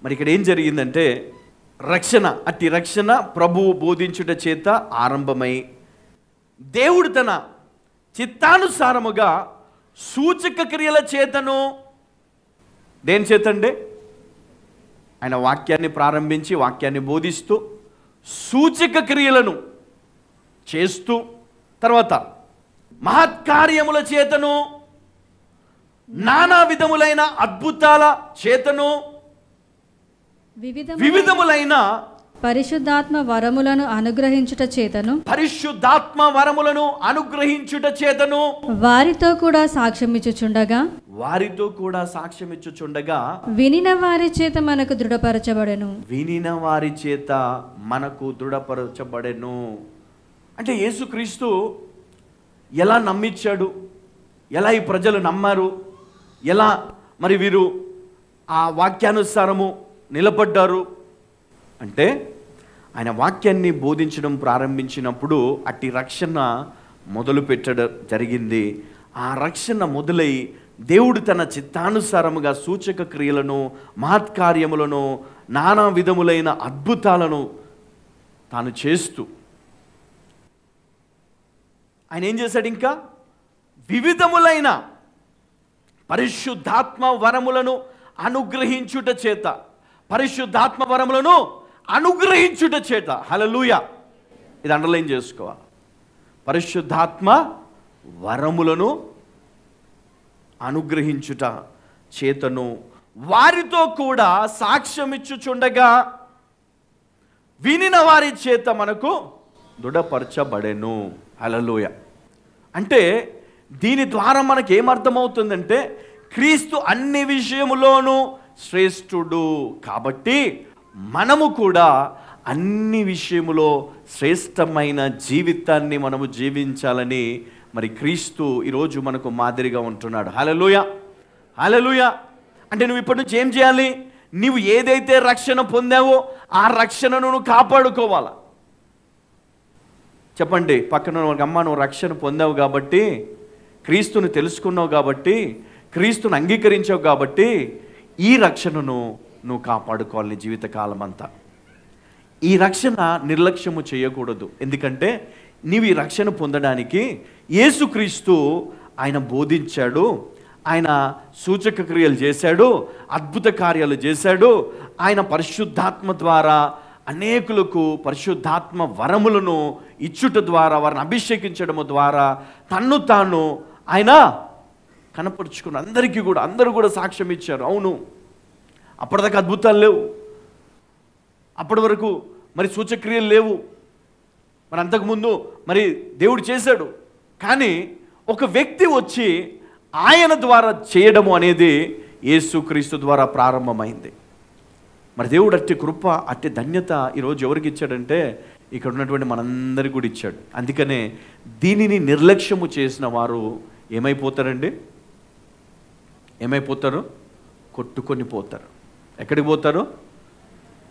మరి ఇక్కడ ఏం జరిగిందంటే రక్షణ, అట్టి రక్షణ ప్రభువు బోధించుట చేత ఆరంభమై దేవుడు తన చిత్తానుసారముగా సూచక క్రియల చేతను. దేని చేతండి, ఆయన వాక్యాన్ని ప్రారంభించి వాక్యాన్ని బోధిస్తూ సూచక క్రియలను చేస్తూ తర్వాత మహత్కార్యముల చేతను నానా విధములైన అద్భుతాల చేతను వివిధములైన పరిశుద్ధాత్మ వరములను అనుగ్రహించుట చేతను వారితో కూడా సాక్ష్యమిచ్చుచుండగా వినిన వారి చేత మనకు దృఢపరచబడెను. అంటే యేసుక్రీస్తు ఎలా నమ్మించాడు, ఎలా ఈ ప్రజలు నమ్మారు, ఎలా మరి వీరు ఆ వాక్యానుసారము నిలబడ్డారు అంటే ఆయన వాక్యాన్ని బోధించడం ప్రారంభించినప్పుడు అట్టి రక్షణ మొదలు పెట్టడం జరిగింది. ఆ రక్షణ మొదలై దేవుడు తన చిత్తానుసారముగా సూచక క్రియలను మహత్కార్యములను నానా విధములైన అద్భుతాలను తాను చేస్తూ ఆయన ఏం చేశాడు, ఇంకా వివిధములైన పరిశుద్ధాత్మ వరములను అనుగ్రహించుట చేత, పరిశుద్ధాత్మ వరములను అనుగ్రహించుట చేత. హల్లెలూయా. ఇది అండర్లైన్ చేసుకోవాలి. పరిశుద్ధాత్మ వరములను అనుగ్రహించుట చేతను వారితో కూడా సాక్ష్యమిచ్చుచుండగా వినిన వారి చేత మనకు దృఢపరచబడెను. హల్లెలూయా. అంటే దీని ద్వారా మనకు ఏమర్థమవుతుందంటే క్రీస్తు అన్ని విషయములోనూ శ్రేష్ఠుడు కాబట్టి మనము కూడా అన్ని విషయములో శ్రేష్టమైన జీవితాన్ని మనము జీవించాలని మరి క్రీస్తు ఈరోజు మనకు మాదిరిగా ఉంటున్నాడు. హల్లెలూయా, హల్లెలూయా. అంటే నువ్వు ఇప్పటి నుంచి ఏం చేయాలి, నీవు ఏదైతే రక్షణ పొందావో ఆ రక్షణను నువ్వు కాపాడుకోవాలా. చెప్పండి పక్కన అమ్మ, నువ్వు రక్షణ పొందావు కాబట్టి, క్రీస్తుని తెలుసుకున్నావు కాబట్టి, క్రీస్తుని అంగీకరించావు కాబట్టి ఈ రక్షణను నువ్వు కాపాడుకోవాలి నీ జీవితకాలం అంతా. ఈ రక్షణ నిర్లక్ష్యము చేయకూడదు. ఎందుకంటే నీవు ఈ రక్షణ పొందడానికి యేసుక్రీస్తు ఆయన బోధించాడు, ఆయన సూచక క్రియలు చేశాడు, అద్భుత కార్యాలు చేశాడు. ఆయన పరిశుద్ధాత్మ ద్వారా అనేకులకు పరిశుద్ధాత్మ వరములను ఇచ్చుట ద్వారా, వారిని అభిషేకించడము ద్వారా తన్ను తాను ఆయన కనపరుచుకున్న అందరికీ కూడా, అందరూ కూడా సాక్ష్యం ఇచ్చారు. అవును, అప్పటిదాకా అద్భుతాలు లేవు, అప్పటి వరకు మరి సూచక్రియలు లేవు, మరి అంతకుముందు మరి దేవుడు చేశాడు. కానీ ఒక వ్యక్తి వచ్చి ఆయన ద్వారా చేయడము అనేది యేసుక్రీస్తు ద్వారా ప్రారంభమైంది. మరి దేవుడు అట్టి కృప, అట్టి ధన్యత ఈరోజు ఎవరికి ఇచ్చాడంటే ఇక్కడ ఉన్నటువంటి మనందరికీ కూడా ఇచ్చాడు. అందుకనే దీనిని నిర్లక్ష్యము చేసిన వారు ఏమైపోతారండి? ఏమైపోతారు? కొట్టుకొని పోతారు. ఎక్కడికి పోతారు?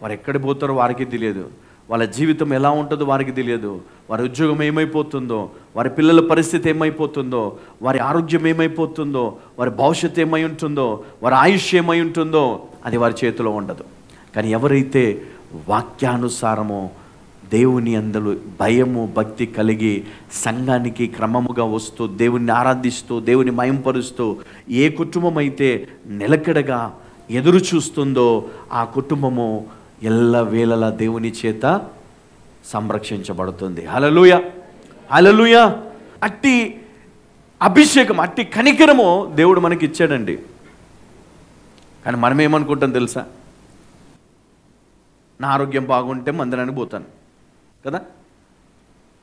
వారు ఎక్కడికి పోతారో వారికి తెలియదు. వాళ్ళ జీవితం ఎలా ఉంటుందో వారికి తెలియదు. వారి ఉద్యోగం ఏమైపోతుందో, వారి పిల్లల పరిస్థితి ఏమైపోతుందో, వారి ఆరోగ్యం ఏమైపోతుందో, వారి భవిష్యత్తు ఏమై ఉంటుందో, వారి ఆయుష్ ఏమై ఉంటుందో అది వారి చేతిలో ఉండదు. కానీ ఎవరైతే వాక్యానుసారమో దేవుని అందరూ భయము భక్తి కలిగి సంఘానికి క్రమముగా వస్తూ దేవుని ఆరాధిస్తూ దేవుని మయంపరుస్తూ ఏ కుటుంబం అయితే నిలకడగా ఎదురు చూస్తుందో ఆ కుటుంబము ఎల్లవేళలా దేవుని చేత సంరక్షించబడుతుంది. హల్లెలూయా, హల్లెలూయా. అట్టి అభిషేకం, అట్టి కనికరము దేవుడు మనకి ఇచ్చాడండి. కానీ మనం ఏమనుకుంటాం తెలుసా? నా ఆరోగ్యం బాగుంటే మందిరానికి పోతాను కదా,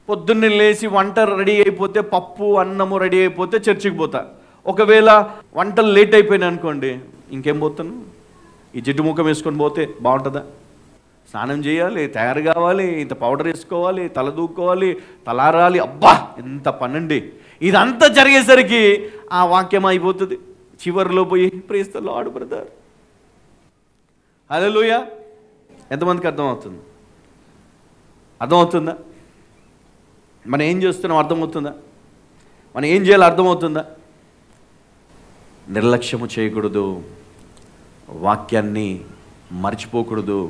పొద్దున్నే లేచి వంట రెడీ అయిపోతే, పప్పు అన్నము రెడీ అయిపోతే చర్చికి పోతా. ఒకవేళ వంటలు లేట్ అయిపోయినాయి అనుకోండి, ఇంకేం పోతాను? ఈ జిడ్డు ముఖం వేసుకొని పోతే బాగుంటుందా? స్నానం చేయాలి, తయారు కావాలి, ఇంత పౌడర్ వేసుకోవాలి, తల దూక్కోవాలి, తలారాలి, అబ్బా ఎంత పనండి. ఇదంతా జరిగేసరికి ఆ వాక్యం అయిపోతుంది. చివరిలో పోయి ప్రైజ్ ది లార్డ్ బ్రదర్, హల్లెలూయా. ఎంతమందికి అర్థమవుతుంది? అర్థమవుతుందా? మనం ఏం చేస్తున్నాం అర్థమవుతుందా? మనం ఏం చేయాలో అర్థమవుతుందా? నిర్లక్ష్యము చేయకూడదు, వాక్యాన్ని మర్చిపోకూడదు,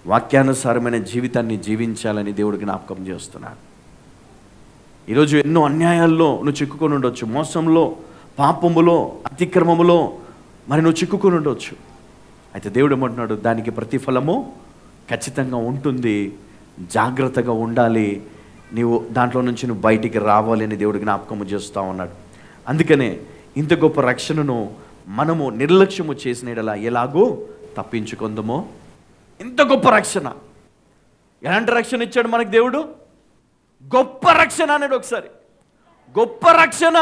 వాక్యానుసారమైన జీవితాన్ని జీవించాలని దేవుడు జ్ఞాపకం చేస్తున్నాడు. ఈరోజు ఎన్నో అన్యాయాల్లో నువ్వు చిక్కుకొని ఉండొచ్చు, మోసంలో, పాపములో, అతిక్రమములో మరి నువ్వు చిక్కుకొని ఉండొచ్చు. అయితే దేవుడు ఏమంటున్నాడు? దానికి ప్రతిఫలము ఖచ్చితంగా ఉంటుంది, జాగ్రత్తగా ఉండాలి, నీవు దాంట్లో నుంచి నువ్వు బయటికి రావాలి అని దేవుడు జ్ఞాపకము చేస్తూ ఉన్నాడు. అందుకనే ఇంత గొప్ప రక్షణను మనము నిర్లక్ష్యము చేసిన యెడల ఎలాగో తప్పించుకుందామో. ఇంత గొప్ప రక్షణ, ఎలాంటి రక్షణ ఇచ్చాడు మనకు దేవుడు? గొప్ప రక్షణ అనేది. ఒకసారి గొప్ప రక్షణ,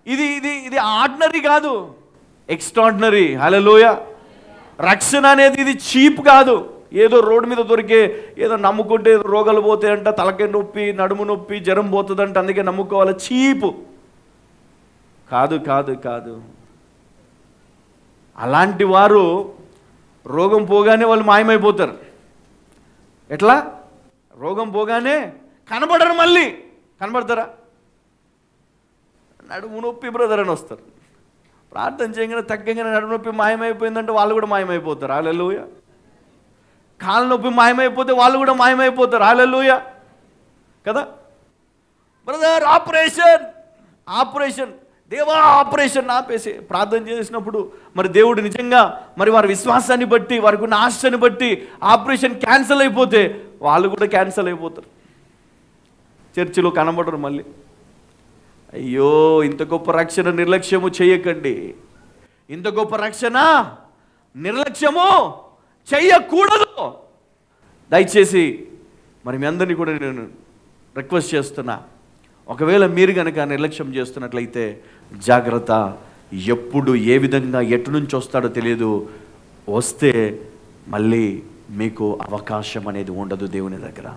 ఇది ఇది ఇది ఆర్డినరీ కాదు, ఎక్స్ట్రాడినరీ. హల్లెలూయా. రక్షణ అనేది ఇది చీప్ కాదు, ఏదో రోడ్డు మీద దొరికే, ఏదో నమ్ముకుంటే రోగాలు పోతాయంట, తలకాయ నొప్పి, నడుము నొప్పి, జ్వరం పోతుందంట, అందుకే నమ్ముకోవాలి. చీపు కాదు, కాదు, కాదు. అలాంటి వారు రోగం పోగానే వాళ్ళు మాయమైపోతారు. ఎట్లా? రోగం పోగానే కనబడరు, మళ్ళీ కనబడతారా? నడుము నొప్పి బ్రదర్ అని వస్తారు, ప్రార్థన చేయగానే తగ్గగానే నడుము నొప్పి మాయమైపోయిందంటే వాళ్ళు కూడా మాయమైపోతారు. హల్లెలూయా. కాళ్ళ నొప్పి మాయమైపోతే వాళ్ళు కూడా మాయమైపోతారు. హల్లెలూయా కదా బ్రదర్. ఆపరేషన్, ఆపరేషన్, దేవా ఆపరేషన్ ఆపేసి ప్రార్థన చేసినప్పుడు మరి దేవుడు నిజంగా మరి వారి విశ్వాసాన్ని బట్టి, వారికి ఉన్న ఆశని బట్టి ఆపరేషన్ క్యాన్సిల్ అయిపోతే వాళ్ళు కూడా క్యాన్సిల్ అయిపోతారు, చర్చిలో కనబడరు మళ్ళీ. అయ్యో, ఇంత గొప్ప రక్షణ నిర్లక్ష్యము చేయకండి. ఇంత గొప్ప రక్షణ నిర్లక్ష్యము చెయ్యకూడదు. దయచేసి మరి మీ అందరినీ కూడా నేను రిక్వెస్ట్ చేస్తున్నా, ఒకవేళ మీరు కనుక నిర్లక్ష్యం చేస్తున్నట్లయితే జాగ్రత్త. ఎప్పుడు ఏ విధంగా ఎటు నుంచి వస్తాడో తెలియదు, వస్తే మళ్ళీ మీకు అవకాశం అనేది ఉండదు దేవుని దగ్గర.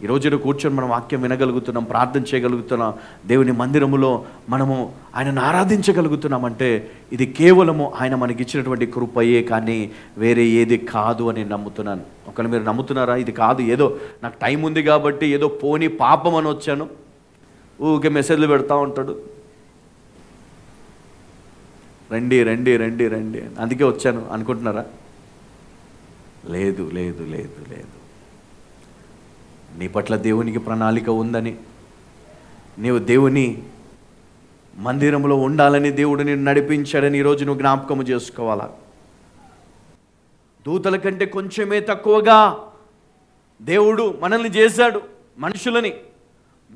ఈ రోజున కూర్చొని మనం వాక్యం వినగలుగుతున్నాం, ప్రార్థన చేయగలుగుతున్నాం, దేవుని మందిరములో మనము ఆయనను ఆరాధించగలుగుతున్నామంటే ఇది కేవలము ఆయన మనకి ఇచ్చినటువంటి కృపయే, కానీ వేరే ఏది కాదు అని నమ్ముతున్నాను. ఒకవేళ మీరు నమ్ముతున్నారా? ఇది కాదు, ఏదో నాకు టైం ఉంది కాబట్టి ఏదో పోని పాపం అని వచ్చాను, ఊరికే మెసేజ్లు పెడతా ఉంటాడు, రండి రండి రండి రండి అందుకే వచ్చాను అనుకుంటున్నారా? లేదు లేదు లేదు లేదు. నీ పట్ల దేవునికి ప్రణాళిక ఉందని, నీవు దేవుని మందిరంలో ఉండాలని దేవుడు నిన్ను నడిపించాడని ఈరోజు నువ్వు జ్ఞాపకము చేసుకోవాలా. దూతల కంటే కొంచెమే తక్కువగా దేవుడు మనల్ని చేశాడు, మనుషులని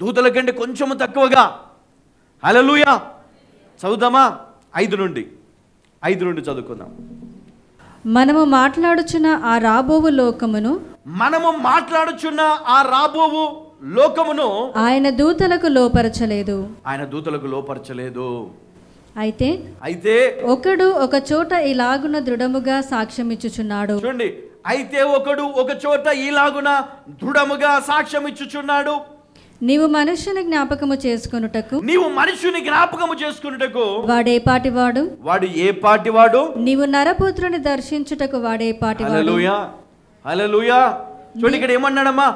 దూతల కంటే కొంచెము తక్కువగా. హల్లెలూయా. చదువుదామా? 5 నుండి చదువుకుందాం. మనము మాట్లాడుచున్న ఆ రాబోవు లోకమును ఆయన దూతలకు లోపరచలేదు. అయితే ఒకడు ఒక చోట ఇలాగున దృఢముగా సాక్ష్యమిచ్చుచున్నాడు. చూడండి, అయితే ఒకడు ఒక చోట ఇలాగున దృఢముగా సాక్ష్యమిచ్చుచున్నాడు. నీవు మనుష్యుని జ్ఞాపకము చేసుకొనుటకు వాడే పాటివాడు. నీవు నరపుత్రుని దర్శించుటకు వాడే పాటివాడు. హల్లెలూయా, హల్లెలూయా. చూడండి, ఇక్కడ ఏమన్నాడమ్మా?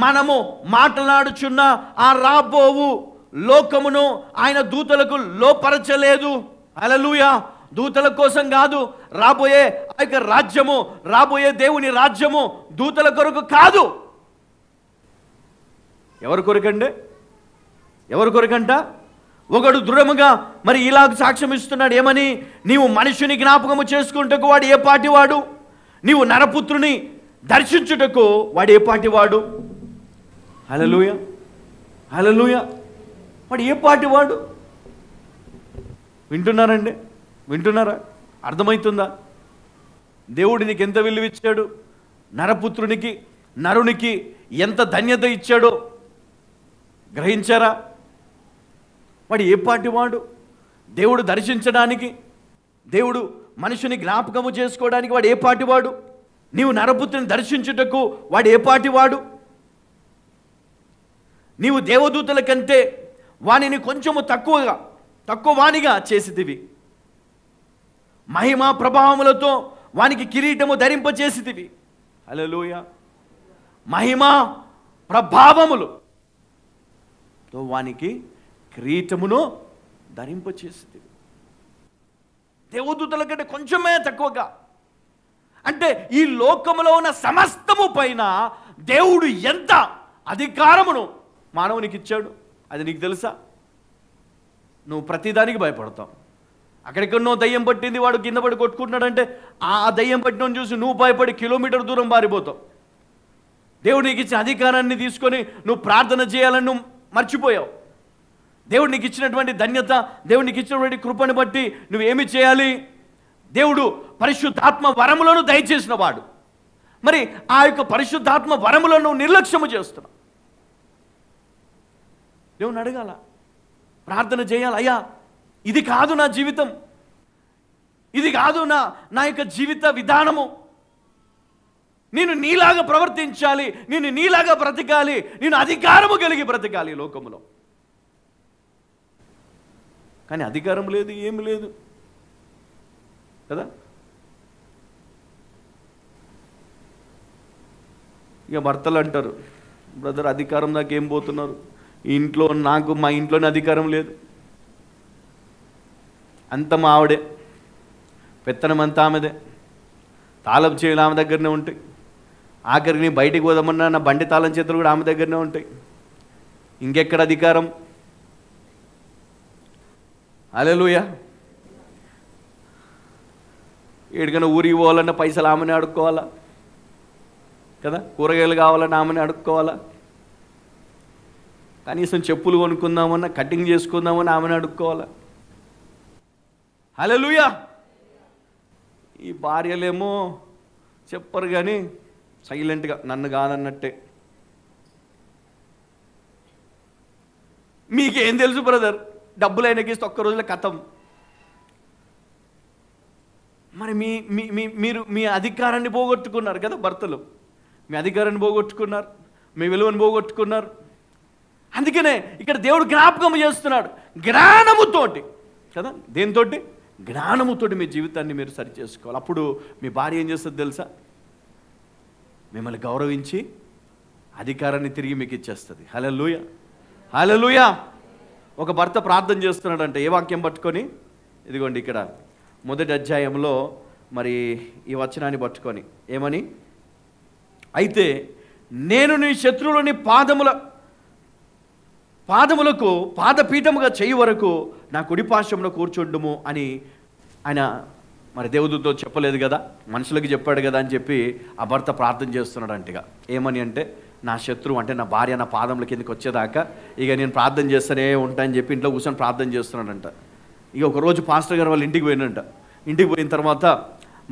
మనము మాట్లాడుచున్న ఆ రాబోవు లోకమును ఆయన దూతలకు లోపరచలేదు. హల్లెలూయా. దూతల కోసం కాదు, రాబోయే ఆ యొక్క రాజ్యము, రాబోయే దేవుని రాజ్యము దూతల కొరకు కాదు. ఎవరి కొరకంట? ఒకడు దృఢముగా మరి ఇలాగ సాక్ష్యం ఇస్తున్నాడు, ఏమని? నీవు మనుషుని జ్ఞాపకము చేసుకుంటకు వాడు ఏ పాటివాడు, నీవు నరపుత్రుని దర్శించుటకు వాడు ఏ పాటివాడు. హల్లెలూయా, హల్లెలూయా. వాడు ఏ పాటివాడు? వింటున్నారా? అర్థమవుతుందా? దేవుడు నీకు ఎంత విలువ ఇచ్చాడు, నరపుత్రునికి, నరునికి ఎంత ధన్యత ఇచ్చాడో గ్రహించారా? వాడు ఏ పాటివాడు? దేవుడు దర్శించడానికి, దేవుడు మనుషుని జ్ఞాపకము చేసుకోవడానికి వాడు ఏ పాటివాడు? నీవు నరపుత్రుని దర్శించుటకు వాడు ఏ పాటివాడు? నీవు దేవదూతల కంటే వానిని కొంచెము తక్కువ వానిగా చేసితివి, మహిమా ప్రభావములతో వానికి కిరీటము ధరింపచేసితివి. హల్లెలూయా. మహిమా ప్రభావములతో వానికి కిరీటమును ధరింపచేసితివి. దేవదూతల కంటే కొంచెమే తక్కువగా. అంటే ఈ లోకములో ఉన్న సమస్తము పైన దేవుడు ఎంత అధికారమును మానవునికి ఇచ్చాడు, అది నీకు తెలుసా? నువ్వు ప్రతిదానికి భయపడతావు. అక్కడెక్కడో దయ్యం పట్టింది, వాడు కింద పడి కొట్టుకుంటున్నాడంటే ఆ దయ్యం పట్టిన చూసి నువ్వు భయపడి కిలోమీటర్ దూరం పారిపోతావు. దేవుడు నీకు ఇచ్చిన అధికారాన్ని తీసుకొని నువ్వు ప్రార్థన చేయాలని నువ్వు మర్చిపోయావు. దేవుడు నీకు ఇచ్చినటువంటి ధన్యత, దేవుడు నీకు ఇచ్చినటువంటి కృపను బట్టి నువ్వేమి చేయాలి? దేవుడు పరిశుద్ధాత్మ వరములను దయచేసిన వాడు. మరి ఆ యొక్క పరిశుద్ధాత్మ వరములను నువ్వు నిర్లక్ష్యము చేస్తున్నావు. దేవుని అడగాల, ప్రార్థన చేయాలి. అయ్యా, ఇది కాదు నా జీవితం, ఇది కాదు నా యొక్క జీవిత విధానము, నేను నీలాగా ప్రవర్తించాలి, నేను నీలాగా బ్రతకాలి, నేను అధికారము కలిగి బ్రతకాలి లోకములో. కానీ అధికారం లేదు, ఏమి లేదు కదా. ఇక భర్తలు అంటారు, బ్రదర్ అధికారం దాకా ఏం పోతున్నారు, ఇంట్లో మా ఇంట్లోనే అధికారం లేదు, అంత మా ఆవిడే, పెత్తనం అంతా ఆమెదే, తాళం చేయులు ఆమె దగ్గరనే ఉంటాయి, ఆఖరికి బయటికి పోదామన్నా నా బండి తాళం చేతులు కూడా ఆమె దగ్గరనే ఉంటాయి. ఇంకెక్కడ అధికారం? హల్లెలూయా. ఎక్కడికైనా ఊరికి పోవాలన్నా పైసలు ఆమెనే అడుక్కోవాలా కదా, కూరగాయలు కావాలన్నా ఆమెనే అడుక్కోవాలా, కనీసం చెప్పులు కొనుక్కుందామన్నా కటింగ్ చేసుకుందామని ఆమెనే అడుక్కోవాలా. హల్లెలూయా. ఈ భార్యలేమో చెప్పరు కానీ సైలెంట్గా నన్ను కాదన్నట్టే. మీకేం తెలుసు బ్రదర్, డబ్బులు అయినకి ఒక్క రోజుల కథం. మరి మీరు మీ అధికారాన్ని పోగొట్టుకున్నారు కదా భర్తలు, మీ అధికారాన్ని పోగొట్టుకున్నారు. మీ విలువను పోగొట్టుకున్నారు. అందుకనే ఇక్కడ దేవుడు జ్ఞాపకం చేస్తున్నాడు, జ్ఞానముతోటి కదా, దేనితోటి? జ్ఞానముతోటి మీ జీవితాన్ని మీరు సరి చేసుకోవాలి. అప్పుడు మీ భార్య ఏం చేస్తుంది తెలుసా? మిమ్మల్ని గౌరవించి అధికారాన్ని తిరిగి మీకు ఇచ్చేస్తుంది. హల్లెలూయా, హల్లెలూయా. ఒక భర్త ప్రార్థన చేస్తున్నాడంటే ఏ వాక్యం పట్టుకొని? ఇదిగోండి ఇక్కడ 1వ అధ్యాయంలో మరి ఈ వచనాన్ని పట్టుకొని ఏమని? అయితే నేను నీ శత్రువులని పాదములకు పాదపీఠముగా చేయి వరకు నా కుడి పార్శ్వమున కూర్చుండుము అని ఆయన మరి దేవుడితో చెప్పలేదు కదా, మనుషులకి చెప్పాడు కదా అని చెప్పి ఆ భర్త ప్రార్థన చేస్తున్నాడు అంటగా. ఏమని అంటే, నా శత్రువు అంటే నా భార్య నా పాదముల కిందకి వచ్చేదాకా ఇక నేను ప్రార్థన చేస్తూనే ఉంటానని చెప్పి ఇంట్లో కూర్చొని ప్రార్థన చేస్తున్నాడంట. ఇక ఒకరోజు పాస్టర్ గారు వాళ్ళ ఇంటికి పోయినంట. ఇంటికి పోయిన తర్వాత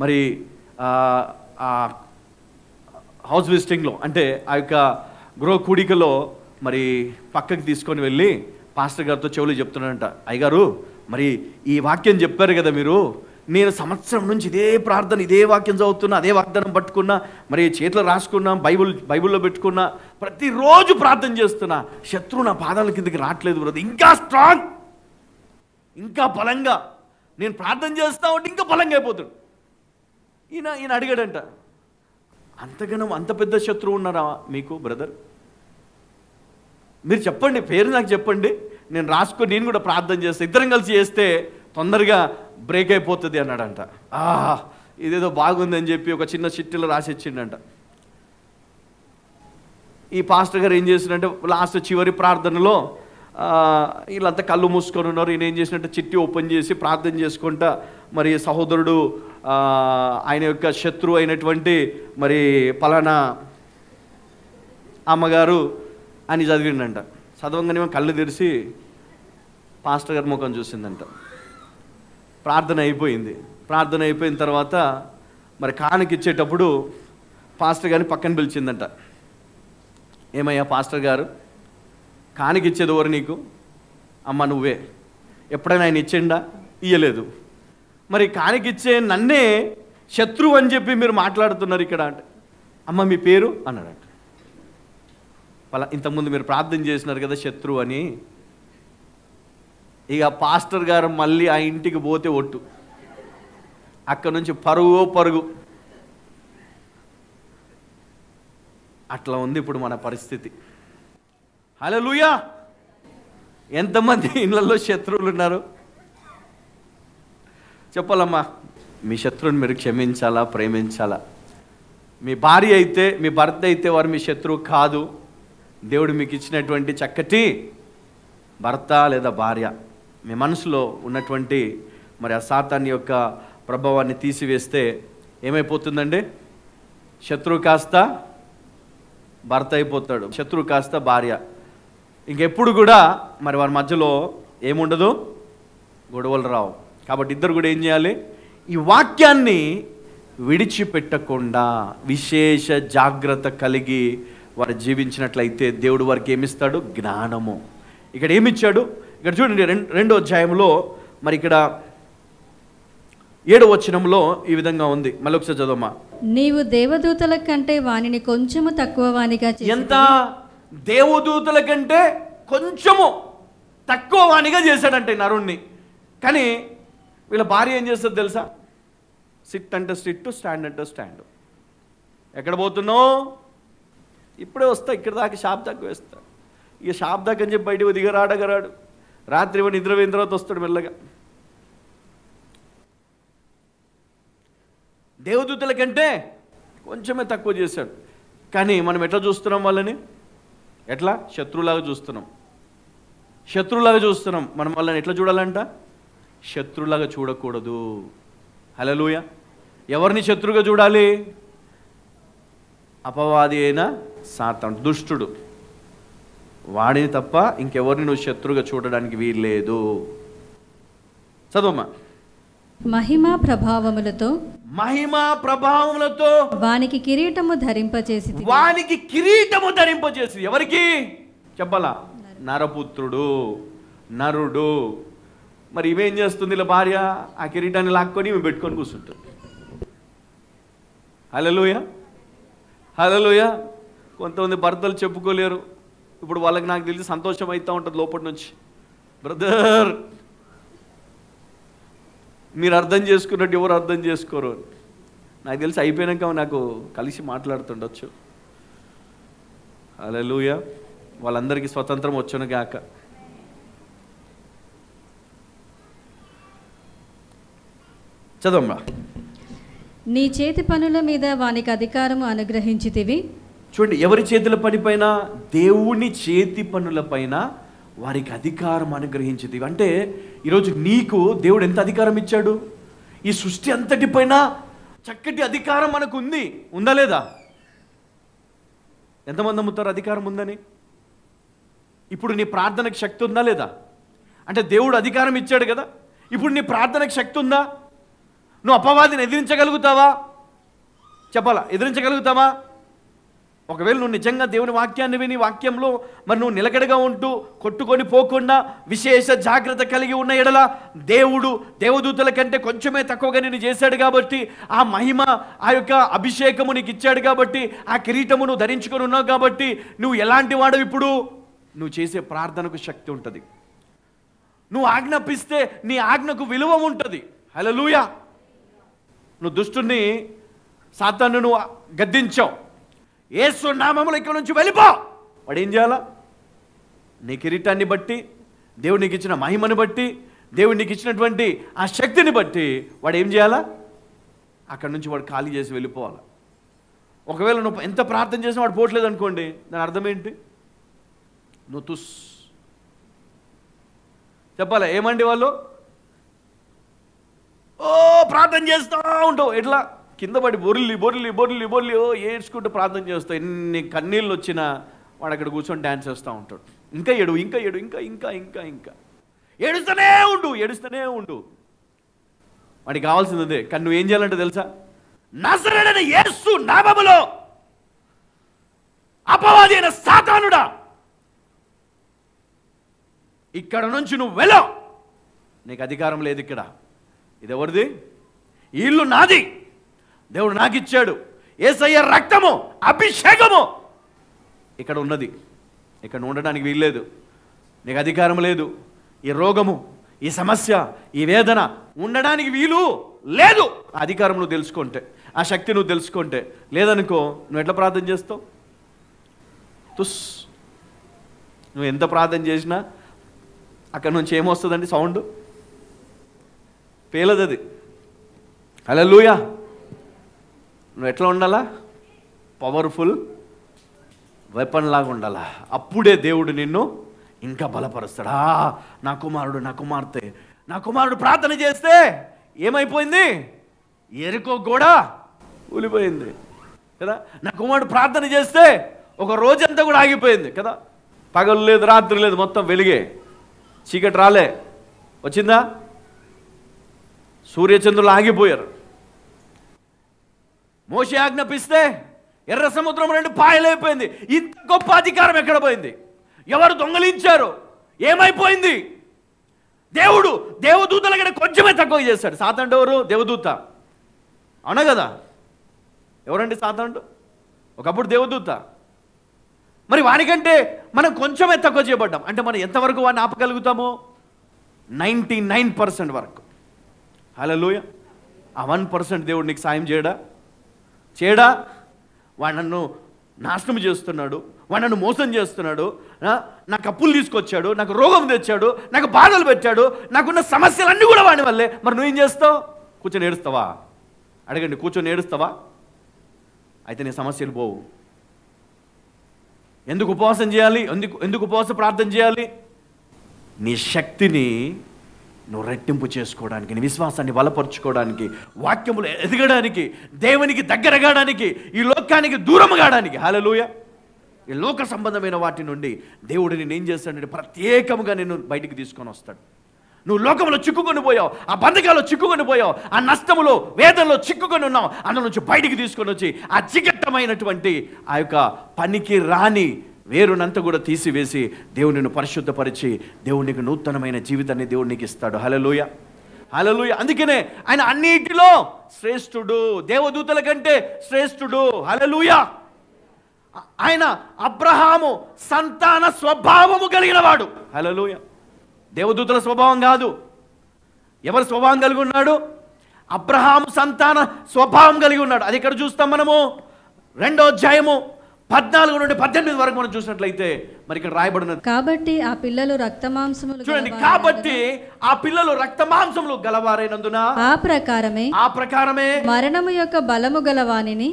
మరి హౌస్ విజిటింగ్లో అంటే ఆ యొక్క గృహ కూడికలో మరి పక్కకి తీసుకొని వెళ్ళి పాస్టర్ గారితో చెవులు చెప్తున్నాడంట, అయ్యగారు మరి ఈ వాక్యం చెప్పారు కదా మీరు, నేను సంవత్సరం నుంచి ఇదే ప్రార్థన ఇదే వాక్యం చదువుతున్నా, అదే వాగ్దానం పట్టుకున్నా, మరి చేతిలో రాసుకున్నా, బైబిల్లో పెట్టుకున్నా, ప్రతిరోజు ప్రార్థన చేస్తున్నా, శత్రువు నా పాదాల కిందకి రావట్లేదు బ్రదర్, ఇంకా స్ట్రాంగ్, ఇంకా బలంగా నేను ప్రార్థన చేస్తా ఉంటే ఇంకా బలంగా అయిపోతాడు. ఈయన అడిగాడంట, అంతగానో అంత పెద్ద శత్రువు ఉన్నారా మీకు బ్రదర్? మీరు చెప్పండి, పేరు నాకు చెప్పండి, నేను రాసుకొని నేను కూడా ప్రార్థన చేస్తే, ఇద్దరం కలిసి చేస్తే తొందరగా బ్రేక్ అయిపోతుంది అన్నాడంట. ఇదేదో బాగుందని చెప్పి ఒక చిన్న చిట్టిలో రాసి ఇచ్చిండంట. ఈ పాస్టర్ గారు ఏం చేసినట్టే లాస్ట్ చివరి ప్రార్థనలో వీళ్ళంతా కళ్ళు మూసుకొని ఉన్నారు. ఈయన ఏం చేసినట్టే చిట్టి ఓపెన్ చేసి ప్రార్థన చేసుకుంటా మరి సహోదరుడు ఆయన యొక్క శత్రువు అయినటువంటి మరి పలానా అమ్మగారు అని చదివిండంట. చదవంగానే కళ్ళు తెరిచి పాస్టర్ గారి ముఖం చూసిందంట. ప్రార్థన అయిపోయింది. ప్రార్థన అయిపోయిన తర్వాత మరి కానుకిచ్చేటప్పుడు పాస్టర్ గారిని పక్కన పిలిచిందంట. ఏమయ్యా పాస్టర్ గారు, కానుకిచ్చేది ఎవరు నీకు? అమ్మ నువ్వే. ఎప్పుడైనా ఆయన ఇచ్చిండా? ఇయ్యలేదు. మరి కానుకిచ్చే నన్నే శత్రువు అని చెప్పి మీరు మాట్లాడుతున్నారు ఇక్కడ అంటే, అమ్మ మీ పేరు అన్నాడంట. ఇంతకుముందు మీరు ప్రార్థన చేసినారు కదా శత్రువు అని. ఇక పాస్టర్ గారు మళ్ళీ ఆ ఇంటికి పోతే ఒట్టు, అక్కడ నుంచి పరుగు. అట్లా ఉంది ఇప్పుడు మన పరిస్థితి. హల్లెలూయా. ఎంతమంది ఇళ్ళల్లో శత్రువులు ఉన్నారు చెప్పాలమ్మా. మీ శత్రువుని మీరు క్షమించాలా, ప్రేమించాలా? మీ భార్య అయితే, మీ భర్త అయితే వారు మీ శత్రువు కాదు. దేవుడు మీకు ఇచ్చినటువంటి చక్కటి భర్త లేదా భార్య మీ మనసులో ఉన్నటువంటి మరి ఆ సాతాను యొక్క ప్రభావాన్ని తీసివేస్తే ఏమైపోతుందండి? శత్రువు కాస్త భర్త అయిపోతాడు, శత్రువు కాస్త భార్య. ఇంకెప్పుడు కూడా మరి వారి మధ్యలో ఏముండదు, గొడవలు రావు. కాబట్టి ఇద్దరు కూడా ఏం చేయాలి? ఈ వాక్యాన్ని విడిచిపెట్టకుండా విశేష జాగ్రత్త కలిగి వారు జీవించినట్లయితే దేవుడు వారికి ఏమిస్తాడు? జ్ఞానము. ఇక్కడ ఏమిచ్చాడు? ఇక్కడ చూడండి 2వ అధ్యాయంలో మరి ఇక్కడ 7వ వచనంలో ఈ విధంగా ఉంది. మళ్ళీ ఒకసారి చదవమ్మా. నీవు దేవదూతల కంటే వానిని కొంచెము తక్కువ వానిగా చేసి. ఎంత? దేవదూతల కంటే కొంచెము తక్కువ వానిగా చేశాడంటే నరుణ్ణి. కానీ వీళ్ళ భార్య ఏం చేస్తుంది తెలుసా? సిట్ అంటే సిట్టు, స్టాండ్ అంటే స్టాండ్. ఎక్కడ పోతున్నావు? ఇప్పుడే వస్తా, ఇక్కడ దాకా షాప్ దాకా వేస్తా. ఇక షాప్ దాకా అని చెప్పి బయటకు దిగరాడు. రాత్రి నిద్ర పోయిన తర్వాత వస్తాడు మెల్లగా. దేవదూతల కంటే కొంచెమే తక్కువ చేశాడు. కానీ మనం ఎట్లా చూస్తున్నాం వాళ్ళని? ఎట్లా? శత్రువులాగా చూస్తున్నాం. మనం వాళ్ళని ఎట్లా చూడాలంట? శత్రువులాగా చూడకూడదు. హల్లెలూయా. ఎవరిని శత్రువుగా చూడాలి? అపవాది అయిన సాతాను, దుష్టుడు. వాడిని తప్ప ఇంకెవరిని నువ్వు శత్రువుగా చూడడానికి వీల్లేదు. చదవమ్మా. మహిమా ప్రభావములతో వానికి కిరీటము ధరింపచేసి. ఎవరికి చెప్పాలా? నరపుత్రుడు, నరుడు. మరి ఇవేం చేస్తుంది? ఇలా భార్య ఆ కిరీటాన్ని లాక్కొని ఇవి పెట్టుకొని కూర్చుంటుంది. హల్లెలూయా. కొంతమంది భర్తలు చెప్పుకోలేరు. ఇప్పుడు వాళ్ళకి నాకు తెలిసి సంతోషం అవుతూ ఉంటుంది లోపటి నుంచి. బ్రదర్, మీరు అర్థం చేసుకున్నట్టు ఎవరు అర్థం చేసుకోరు. నాకు తెలిసి అయిపోయాక నాకు కలిసి మాట్లాడుతుండొచ్చు. హల్లెలూయా. వాళ్ళందరికీ స్వతంత్రం వచ్చును గాక. చదవమ్మా. నీ చేతి పనుల మీద వానికి అధికారము అనుగ్రహించితివి. చూడండి, ఎవరి చేతుల పని పైన? దేవుని చేతి పనుల పైన వారికి అధికారం అనుగ్రహించితివి. అంటే ఈరోజు నీకు దేవుడు ఎంత అధికారం ఇచ్చాడు? ఈ సృష్టి అంతటి పైన చక్కటి అధికారం మనకు ఉంది. ఉందా లేదా? ఎంతమంది నమ్ముతారు అధికారం ఉందని? ఇప్పుడు నీ ప్రార్థనకు శక్తి ఉందా లేదా? అంటే దేవుడు అధికారం ఇచ్చాడు కదా. ఇప్పుడు నీ ప్రార్థనకు శక్తి ఉందా? నువ్వు అపవాదిని ఎదిరించగలుగుతావా? చెప్పాలా, ఎదిరించగలుగుతావా? ఒకవేళ నువ్వు నిజంగా దేవుని వాక్యాన్ని విని వాక్యంలో మరి నువ్వు నిలకడగా ఉంటూ కొట్టుకొని పోకుండా విశేష జాగ్రత్త కలిగి ఉన్న ఎడల దేవుడు దేవదూతల కంటే కొంచెమే తక్కువగా నిన్ను చేశాడు కాబట్టి, ఆ మహిమ ఆ యొక్క అభిషేకము నీకు ఇచ్చాడు కాబట్టి, ఆ కిరీటము నువ్వు ధరించుకొని ఉన్నావు కాబట్టి నువ్వు ఎలాంటి వాడు? ఇప్పుడు నువ్వు చేసే ప్రార్థనకు శక్తి ఉంటుంది. నువ్వు ఆజ్ఞాపిస్తే నీ ఆజ్ఞకు విలువ ఉంటుంది. హల్లెలూయా. నువ్వు దుష్టుని సాతాను నువ్వు గద్దించావు, యేసు నామములో ఇక్కడ నుంచి వెళ్ళిపో. వాడు ఏం చేయాలా? నీ కిరీటాన్ని బట్టి, దేవుడు నీకు ఇచ్చిన మహిమను బట్టి, దేవుడు నీకు ఇచ్చినటువంటి ఆ శక్తిని బట్టి వాడు ఏం చేయాలా? అక్కడి నుంచి వాడు ఖాళీ చేసి వెళ్ళిపోవాలి. ఒకవేళ నువ్వు ఎంత ప్రార్థన చేసినా వాడు పోవట్లేదు అనుకోండి, దాని అర్థం ఏంటి? నువ్వు తుస్ చెప్పాలా? ఏమండి వాళ్ళు ఓ ప్రార్థన చేస్తూ ఉంటావు, ఎట్లా కింద పడి బొర్లి బొర్లి బొర్లి బొర్లి ఓ ఏడ్చుకుంటూ ప్రార్థన చేస్తావు. ఎన్ని కన్నీళ్ళు వచ్చినా వాడు అక్కడ కూర్చొని డ్యాన్స్ చేస్తూ ఉంటాడు. ఇంకా ఏడు, ఇంకా ఏడు, ఇంకా ఇంకా ఇంకా ఇంకా ఏడుస్తూనే ఉండు, ఏడుస్తూనే ఉండు. వాడికి కావాల్సింది అదే. కానీ నువ్వు ఏం చేయాలంటే తెలుసా? నజరేయుడైన యేసు నామములో అపవాది అయిన సాతానుడా, ఇక్కడ నుంచి నువ్వు వెళ్ళు. నీకు అధికారం లేదు ఇక్కడ. ఇది ఎవరిది? ఈ ఇల్లు నాది, దేవుడు నాకు ఇచ్చాడు. యేసయ్య రక్తము, అభిషేకము ఇక్కడ ఉన్నది. ఇక్కడ ఉండడానికి వీల్లేదు. నీకు అధికారం లేదు. ఈ రోగము, ఈ సమస్య, ఈ వేదన ఉండడానికి వీలు లేదు. ఆ అధికారం నువ్వు తెలుసుకుంటే, ఆ శక్తి నువ్వు తెలుసుకుంటే. లేదనుకో, నువ్వు ఎట్లా ప్రార్థన చేస్తావు? తుస్. నువ్వు ఎంత ప్రార్థన చేసినా అక్కడ నుంచి ఏమొస్తుందండి? సౌండ్ పేలదు అది. హల్లెలూయా. నువ్వు ఎట్లా ఉండాలా? పవర్ఫుల్ వెపన్ లాగా ఉండాలా. అప్పుడే దేవుడు నిన్ను ఇంకా బలపరుస్తాడా. నా కుమారుడు, నా కుమార్తె, నా కుమారుడు ప్రార్థన చేస్తే ఏమైపోయింది? ఎరుకో కూడా కూలిపోయింది కదా. నా కుమారుడు ప్రార్థన చేస్తే ఒక రోజంతా కూడా ఆగిపోయింది కదా. పగలు లేదు, రాత్రి లేదు, మొత్తం వెలిగే, చీకటి రాలే. వచ్చిందా? సూర్యచంద్రులు ఆగిపోయారు. మోషే ఆజ్ఞాపిస్తే ఎర్ర సముద్రం రెండు పాయలైపోయింది. ఇంత గొప్ప అధికారం ఎక్కడ పోయింది? ఎవరు దొంగలించారు? ఏమైపోయింది? దేవుడు దేవదూతల కంటే కొంచెమే తక్కువ చేశాడు. సాతానుడు ఎవరు? దేవదూత. అవునా కదా? ఎవరండి సాతానుడు? ఒకప్పుడు దేవదూత. మరి వానికంటే మనం కొంచెమే తక్కువ చేయబడ్డాం. అంటే మనం ఎంతవరకు వాడిని ఆపగలుగుతామో? 99% వరకు. హల్లెలూయా. ఆ 1% దేవుడు నీకు సాయం చేయడా? వాడు నన్ను నాశనం చేస్తున్నాడు, వాడు నన్ను మోసం చేస్తున్నాడు, నాకు అప్పులు తీసుకొచ్చాడు, నాకు రోగం తెచ్చాడు, నాకు బాధలు పెట్టాడు, నాకున్న సమస్యలన్నీ కూడా వాడి వల్లే. మరి నువ్వేం చేస్తావు? కూర్చొని ఏడుస్తావా? అడగండి, కూర్చొని ఏడుస్తావా? అయితే నీ సమస్యలు పోవు. ఎందుకు ఉపవాసం చేయాలి? ఎందుకు ఉపవాస ప్రార్థన చేయాలి? నీ శక్తిని నువ్వు రెట్టింపు చేసుకోవడానికి, నీ విశ్వాసాన్ని బలపరుచుకోవడానికి, వాక్యములు ఎదగడానికి, దేవునికి దగ్గరగాడానికి, ఈ లోకానికి దూరం కావడానికి. హల్లెలూయా. ఈ లోక సంబంధమైన వాటి నుండి దేవుడు నేను ఏం చేస్తాడంటే ప్రత్యేకంగా నేను బయటికి తీసుకొని వస్తాడు. నువ్వు లోకంలో చిక్కుకొని పోయావు, ఆ బంధకాల్లో చిక్కుకొని పోయావు, ఆ నష్టములో వేదనలో చిక్కుకొని ఉన్నావు. అందులో నుంచి బయటికి తీసుకొని వచ్చి ఆ చికట్టమైనటువంటి ఆ యొక్క పనికి రాని వేరునంతా కూడా తీసివేసి దేవునిని పరిశుద్ధపరిచి దేవునికి నూతనమైన జీవితాన్ని దేవుడు నీకు ఇస్తాడు. హల్లెలూయా, హల్లెలూయా. అందుకనే ఆయన అన్నిటిలో శ్రేష్ఠుడు, దేవదూతల కంటే శ్రేష్ఠుడు. హల్లెలూయా. ఆయన అబ్రహాము సంతాన స్వభావము కలిగిన వాడు. హల్లెలూయా. దేవదూతల స్వభావం కాదు. ఎవరి స్వభావం కలిగి ఉన్నాడు? అబ్రహాము సంతాన స్వభావం కలిగి ఉన్నాడు. అది ఇక్కడ చూస్తాం మనము 2వ అధ్యాయము 14 నుండి 18 వరకు మనం చూసినట్లయితే మరి ఇక్కడ రాయబడినది, కాబట్టి ఆ పిల్లలు రక్తమాంసములు చూడండి, కాబట్టి ఆ పిల్లలు రక్తమాంసములు గలవారైనందున ఆ ప్రకారమే మరణము యొక్క బలము గలవానిని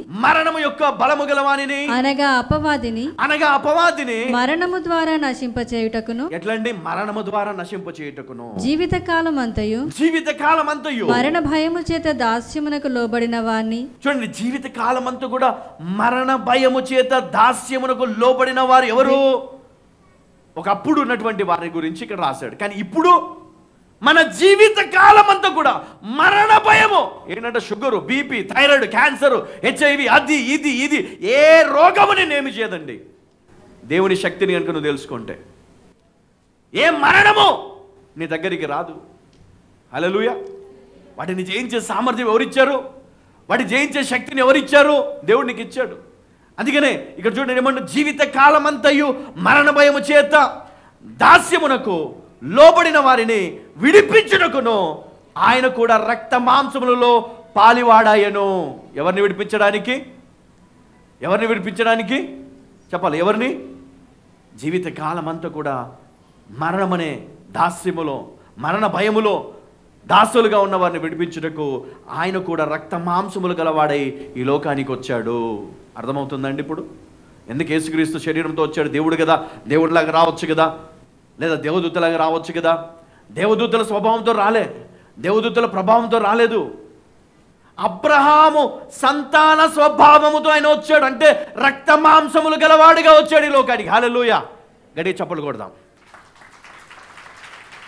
అనగా అపవాదిని మరణము ద్వారా నశింపచేయుటకును. ఎట్లండి? మరణము ద్వారా నశింపచేయుటకును. జీవితకాలం అంతయు మరణ భయము చేత దాస్యమునకు లోబడిన వారిని. చూడండి, జీవితకాలం అంతా కూడా మరణ భయము చేత దాస్యమునకు లోబడిన వారు ఎవరు? ఒకప్పుడు ఉన్నటువంటి వారి గురించి ఇక్కడ రాశాడు. కానీ ఇప్పుడు మన జీవిత కాలం అంతా కూడా మరణ భయము. ఏంటంటే sugar, BP, thyroid, cancer, HIV, అది ఇది ఏ రోగము నేనేమి చేయదండి. దేవుని శక్తిని కనుక నువ్వు తెలుసుకుంటే ఏ మరణము నీ దగ్గరికి రాదు. హల్లెలూయా. వాటిని జయించే సామర్థ్యం ఎవరిచ్చారు? వాటిని జయించే శక్తిని ఎవరిచ్చారు? దేవుడు నీకు ఇచ్చాడు. అందుకనే ఇక్కడ చూడండి ఏమంటే, జీవిత కాలమంతయు మరణ భయము చేత దాస్యమునకు లోబడిన వారిని విడిపించుటకును ఆయన కూడా రక్త మాంసములలో పాలివాడాయను. ఎవరిని విడిపించడానికి చెప్పాలి. ఎవరిని? జీవిత కాలమంతా కూడా మరణమనే దాస్యములో, మరణ భయములో దాసులుగా ఉన్న వారిని విడిపించుటకు ఆయన కూడా రక్త మాంసములు గలవాడై ఈ లోకానికి వచ్చాడు. అర్థమవుతుందండి ఇప్పుడు ఎందుకు యేసుక్రీస్తు శరీరంతో వచ్చాడు? దేవుడు కదా, దేవుడిలాగా రావచ్చు కదా, లేదా దేవదూతలాగా రావచ్చు కదా. దేవదూతల స్వభావంతో రాలే, దేవదూతల ప్రభావంతో రాలేదు. అబ్రహాము సంతాన స్వభావముతో ఆయన వచ్చాడు. అంటే రక్త మాంసములు గలవాడిగా వచ్చాడు ఈ లోకానికి. హల్లెలూయా. గట్టిగా చప్పట్లు కొడదాం.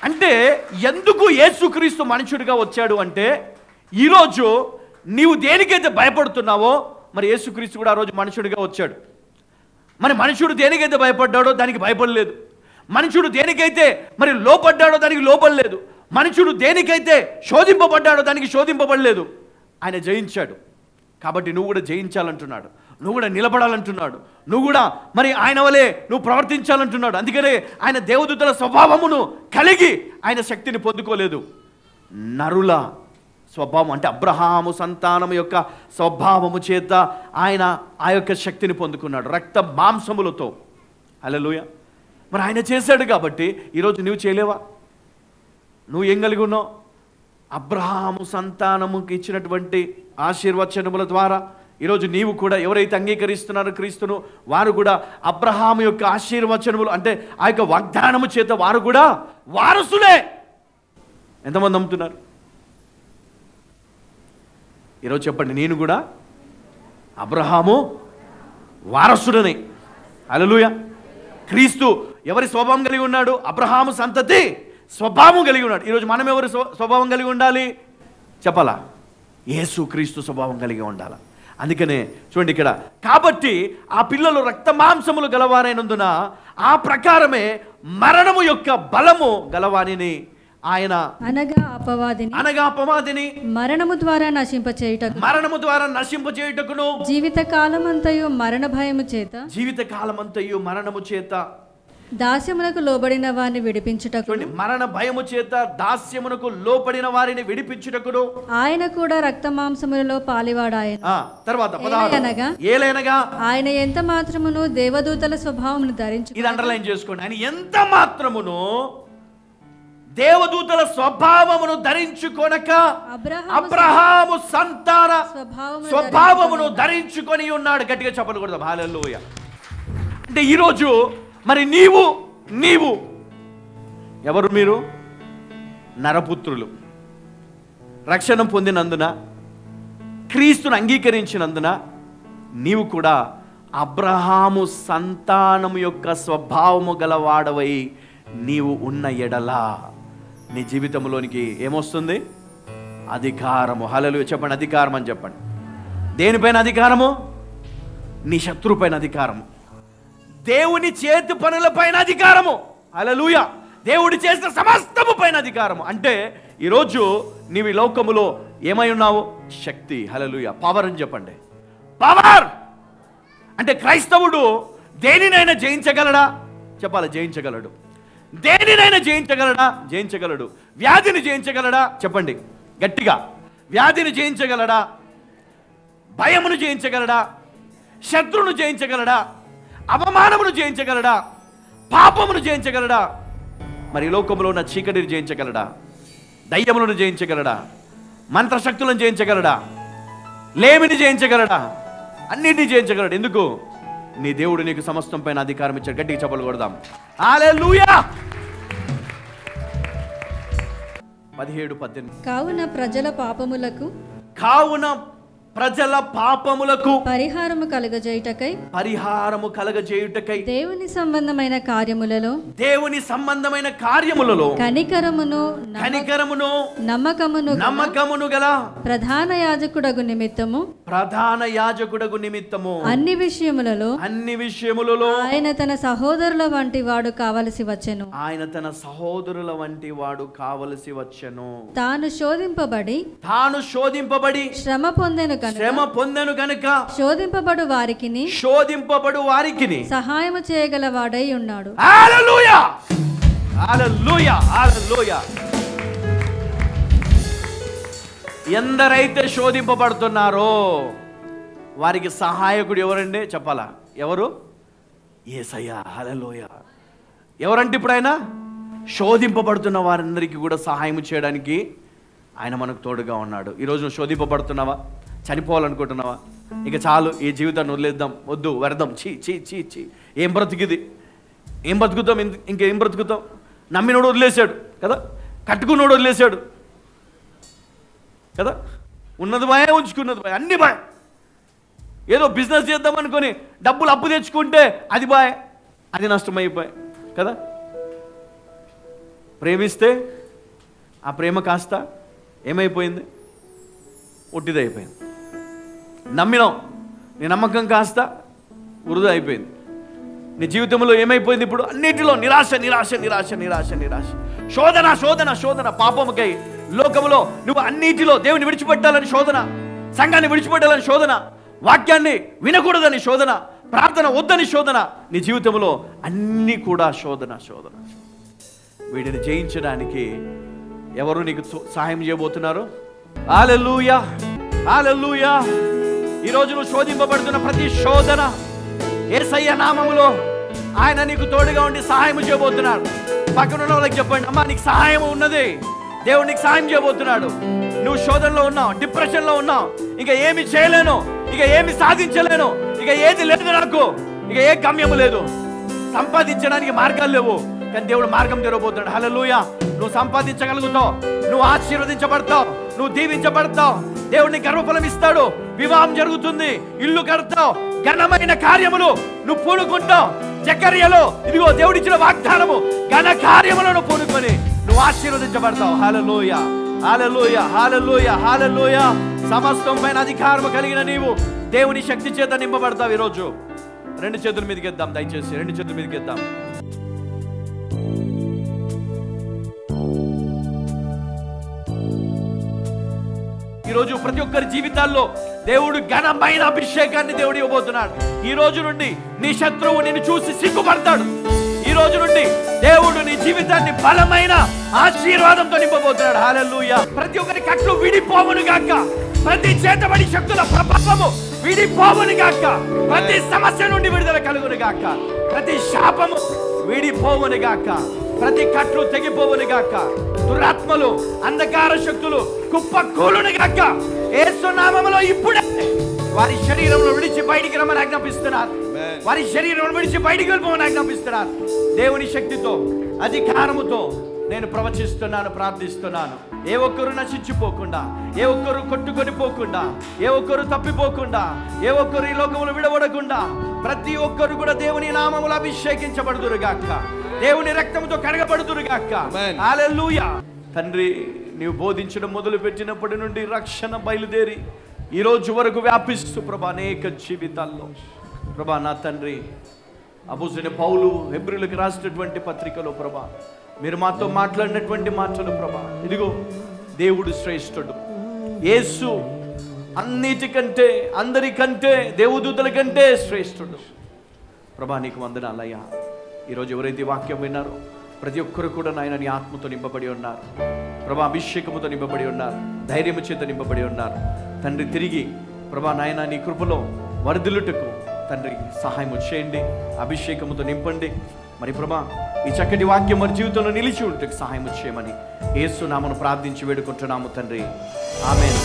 అంటే ఎందుకు యేసుక్రీస్తు మనుషుడిగా వచ్చాడు అంటే, ఈరోజు నీవు దేనికైతే భయపడుతున్నావో మరి యేసుక్రీస్తు కూడా ఆ రోజు మనుషుడిగా వచ్చాడు. మరి మనుషుడు దేనికైతే భయపడ్డాడో దానికి భయపడలేదు. మనుషుడు దేనికైతే మరి లోపడ్డాడో దానికి లోపడలేదు. మనుషుడు దేనికైతే శోధింపబడ్డాడో దానికి శోధింపబడలేదు. ఆయన జయించాడు. కాబట్టి నువ్వు కూడా జయించాలంటున్నాడు, నువ్వు కూడా నిలబడాలంటున్నాడు, నువ్వు కూడా మరి ఆయన వలె నువ్వు ప్రవర్తించాలంటున్నాడు. అందుకనే ఆయన దేవదూతల స్వభావమును కలిగి ఆయన శక్తిని పొందుకోలేదు. నరుల స్వభావం అంటే అబ్రహాము సంతానము యొక్క స్వభావము చేత ఆయన ఆ యొక్క శక్తిని పొందుకున్నాడు రక్త మాంసములతో. హల్లెలూయా. మరి ఆయన చేశాడు కాబట్టి ఈరోజు నువ్వు చేయలేవా? నువ్వు ఏం కలిగి ఉన్నావు? అబ్రహాము సంతానముకి ఇచ్చినటువంటి ఆశీర్వచనముల ద్వారా ఈరోజు నీవు కూడా ఎవరైతే అంగీకరిస్తున్నారో క్రీస్తును, వారు కూడా అబ్రహాము యొక్క ఆశీర్వచనములు అంటే ఆ యొక్క వాగ్దానము చేత వారు కూడా వారసులే. ఎంతమంది నమ్ముతున్నారు? ఈరోజు చెప్పండి, నేను కూడా అబ్రహాము వారసుడని. హల్లెలూయా. క్రీస్తు ఎవరి స్వభావం కలిగి ఉన్నాడు? అబ్రహాము సంతతి స్వభావం కలిగి ఉన్నాడు. ఈరోజు మనం ఎవరి స్వభావం కలిగి ఉండాలి చెప్పాలా? యేసు క్రీస్తు స్వభావం కలిగి ఉండాలి. అందుకనే చూడండి ఇక్కడ, కాబట్టి ఆ పిల్లలు రక్త మాంసములు గలవారైనందున ఆ ప్రకారమే మరణము యొక్క బలము గలవానిని ఆయన అనగా అపవాదిని మరణము ద్వారా నశింపచేయుటకును జీవిత కాలమంతయు మరణము చేత దాస్యమునకు లోబడిన వారిని విడిపించుటకు. మరణ భయము చేత దాస్యమునకు లోబడిన వారిని విడిపించుటకును ఆయన కూడా రక్త మాంసములలో పాలివాడాయను. తర్వాత ఏలైనగా ఆయన ఎంత మాత్రమును దేవదూతల స్వభావమును ధరించు. ఇది అండర్లైన్ చేసుకోండి. ఆయన ఎంత మాత్రమును దేవదూతల స్వభావమును ధరించుకొనక అబ్రహాము సంతాన స్వభావమును ధరించుకొని ఉన్నాడు. గట్టిగా చెప్పకూడదు. హల్లెలూయా. అంటే ఈరోజు మరి నీవు ఎవరు? మీరు నరపుత్రులు. రక్షణ పొందినందున, క్రీస్తును అంగీకరించినందున నీవు కూడా అబ్రహాము సంతానము యొక్క స్వభావము గలవాడవై నీవు ఉన్న ఎడలా నీ జీవితంలోనికి ఏమొస్తుంది? అధికారము. హల్లెలూయా. చెప్పండి, అధికారం అని చెప్పండి. దేనిపైన అధికారము? నీ శత్రుపైన అధికారము, దేవుని చేతి పనులపైన అధికారము. హల్లెలూయా. దేవుడు చేసిన సమస్తము పైన అధికారము. అంటే ఈరోజు నీవు ఈ లోకములో ఏమై ఉన్నావు? శక్తి. హల్లెలూయా. పవర్ అని చెప్పండి. పవర్ అంటే క్రైస్తవుడు దేనినైనా జయించగలడా? చెప్పాలి, జయించగలడు. దేనినైనా జయించగలడా? జయించగలడు. వ్యాధిని జయించగలడా? చెప్పండి గట్టిగా. వ్యాధిని జయించగలడా? భయమును జయించగలడా? శత్రువును జయించగలడా? అవమానమును జయించగలడా? పాపమును జయించగలడా? మరి ఈ లోకంలో ఉన్న చీకటిని జయించగలడా? దయ్యములను జయించగలడా? మంత్రశక్తులను జయించగలడా? లేమిని జయించగలడా? అన్నిటినీ జయించగలడు. ఎందుకు? నీ దేవుడు నీకు సమస్తం పైన అధికారం ఇచ్చాడు. గట్టిగా చప్పట్లు కొడదాం. హల్లెలూయా. 17-18 కావున ప్రజల పాపములకు పరిహారము కలుగజేయుటకై దేవుని సంబంధమైన కార్యములలో కనికరమును నమ్మకమును గల ప్రధాన యాజకుడగు నిమిత్తము అన్ని విషయములలో ఆయన తన సహోదరుల వంటి వాడు కావలసి వచ్చెను. తాను శోధింపబడి శ్రమ పొందెను గనుక శోధింపబడు వారికి సహాయము చేయగల వాడై ఉన్నాడు. హల్లెలూయా, హల్లెలూయా, హల్లెలూయా. ఎందరైతే శోధింపబడుతున్నారో వారికి సహాయకుడు ఎవరండి? చెప్పాలా? ఎవరు? యేసయ్య. హల్లెలూయా. ఎవరంటే ఇప్పుడు ఆయన శోధింపబడుతున్న వారందరికీ కూడా సహాయం చేయడానికి ఆయన మనకు తోడుగా ఉన్నాడు. ఈరోజు నువ్వు శోధింపబడుతున్నావా? చనిపోవాలనుకుంటున్నావా? ఇక చాలు, ఈ జీవితాన్ని వదిలేద్దాం, వద్దు, వ్యర్థం, చీ చీ చీ చీ, ఏం బ్రతికిది, ఏం బ్రతుకుతాం, ఇంకేం బ్రతుకుతాం? నమ్మినోడు వదిలేశాడు కదా, కట్టుకున్నోడు వదిలేశాడు కదా, ఉన్నది బాయే, ఉంచుకున్నది బాయ్, అన్ని బాయ్. ఏదో బిజినెస్ చేద్దాం అనుకొని డబ్బులు అప్పు తెచ్చుకుంటే అది బాయ్, అది నష్టమైపోయాయి కదా. ప్రేమిస్తే ఆ ప్రేమ కాస్త ఏమైపోయింది? ఒట్టిదైపోయింది. నమ్మినాం, నీ నమ్మకం కాస్త వృధా అయిపోయింది. నీ జీవితంలో ఏమైపోయింది? ఇప్పుడు అన్నిటిలో నిరాశ నిరాశ నిరాశ నిరాశ నిరాశ, శోధన శోధన శోధన. పాపముకై లోకములో నువ్వు అన్నిటిలో దేవుని విడిచిపెట్టాలని శోధన, సంఘాన్ని విడిచిపెట్టాలని శోధన, వాక్యాన్ని వినకూడదని శోధన, ప్రార్థన వద్దని శోధన. నీ జీవితంలో అన్నీ కూడా శోధన శోధన. వీటిని జయించడానికి ఎవరు నీకు సహాయం చేయబోతున్నారు? హల్లెలూయా, హల్లెలూయా. ఈరోజు నువ్వు శోధింపబడుతున్న ప్రతి శోధన యేసయ్య నామములో ఆయన నీకు తోడుగా ఉండి సహాయం చేయబోతున్నాడు. పక్కన ఉన్న వాళ్ళకి చెప్పండి, అమ్మా నీకు సహాయం ఉన్నది, దేవుడు నీకు సహాయం చేయబోతున్నాడు. నువ్వు శోధనలో ఉన్నావు, డిప్రెషన్లో ఉన్నావు, ఇక ఏమి చేయలేను, ఇక ఏమి సాధించలేను, ఇక ఏది లేదు నాకు, ఇక ఏ గమ్యము లేదు, సంపాదించడానికి మార్గాలు లేవు, కానీ దేవుడు మార్గం తెరవబోతున్నాడు. హల్లెలూయా. నువ్వు సంపాదించగలుగుతావు, నువ్వు ఆశీర్వదించబడతావు, నువ్వు దీవించబడతావు, దేవుడిని గర్వఫలం ఇస్తాడు, వివాహం జరుగుతుంది, ఇల్లు కడతావు, ఘనమైన కార్యములు నువ్వు పూనుకుంటావు. జకర్యాలో ఇదిగో దేవుడిచ్చిన వాగ్దానము, ఘన కార్యములను పూనుకొని నువ్వు ఆశీర్వదించబడతావు. హల్లెలూయా, హల్లెలూయా, హల్లెలూయా, హల్లెలూయా. సమస్తం పైన అధికారము కలిగిన నీవు దేవుని శక్తి చేత నింపబడతావు. ఈరోజు రెండు చేతుల మీదకి ఎద్దాం, దయచేసి రెండు చేతుల మీదకి ఎద్దాం. ఈరోజు ప్రతి ఒక్కరి జీవితాల్లో దేవుడు ఘనమైన అభిషేకాన్ని దేవుడు ఇవ్వబోతున్నాడు. ఈ రోజు నుండి నీ శత్రువు నిన్ను చూసి సిగ్గుపడతాడు. ఈ రోజు నుండి దేవుడు నీ జీవితాన్ని బలమైన ఆశీర్వాదంతో నింపబోతున్నాడు. హల్లెలూయా. ప్రతి ఒక్కరి కట్లు విడిపోవును గాక, ప్రతి చేతబడి శక్తుల ప్రభావము విడిపోవును గాక, ప్రతి సమస్య నుండి విడుదల కలుగును గాక, ప్రతి శాపము విడిపోవును గాక, ప్రతి కట్లు తెగిపోవును గాక, దురాత్మలు అంధకార శక్తులు కుప్పకూలును గాక. యేసు నామములో ఇప్పుడే వారి శరీరంలో విడిచి బయటికి రమ్మని ఆజ్ఞాపిస్తున్నారు, వారి శరీరంలో విడిచి బయటికి వెళ్ళిపోమని ఆజ్ఞాపిస్తున్నారు. దేవుని శక్తితో అధికారముతో నేను ప్రవచిస్తున్నాను, ప్రార్థిస్తున్నాను. ఏ ఒక్కరు నశించిపోకుండా, ఏ ఒక్కరు కొట్టుకొని పోకుండా, ఏ ఒక్కరు తప్పిపోకుండా, ఏ ఒక్కరు ఈ లోకములు విడవడకుండా ప్రతి ఒక్కరు కూడా దేవుని నామములో అభిషేకించబడుదురుగాక, దేవుని రక్తముతో కడగబడుదురుగాక. హల్లెలూయా. తండ్రి, నీవు బోధించడం మొదలు పెట్టినప్పటి నుండి రక్షణ బయలుదేరి ఈ రోజు వరకు వ్యాపిస్తూ ప్రభా అనేక జీవితాల్లో ప్రభా నా తండ్రి అపోస్తలుడైన పౌలు హెబ్రీయులకు రాసినటువంటి పత్రికలో ప్రభా మీరు మాతో మాట్లాడినటువంటి మాటలు ప్రభా, ఇదిగో దేవుడు శ్రేష్ఠుడు, యేసు అన్నిటికంటే, అందరికంటే, దేవదూతల కంటే శ్రేష్ఠుడు. ప్రభా నీకు వందనాలయ్యా. ఈరోజు ఎవరైతే వాక్యం విన్నారో ప్రతి ఒక్కరు కూడా నాయన నీ ఆత్మతో నింపబడి ఉన్నారు ప్రభా, అభిషేకముతో నింపబడి ఉన్నారు, ధైర్యము చేత నింపబడి ఉన్నారు తండ్రి. తిరిగి ప్రభా నాయన నీ కృపలో వరదిల్లుటకు తండ్రి సహాయము చేయండి, అభిషేకముతో నింపండి. మరి ప్రభా ఈ చక్కటి వాక్యం మరి జీవితంలో నిలిచి ఉంటే సహాయం చేయమని యేసు నామమున ప్రార్థించి వేడుకుంటున్నాము తండ్రి. ఆమేన్.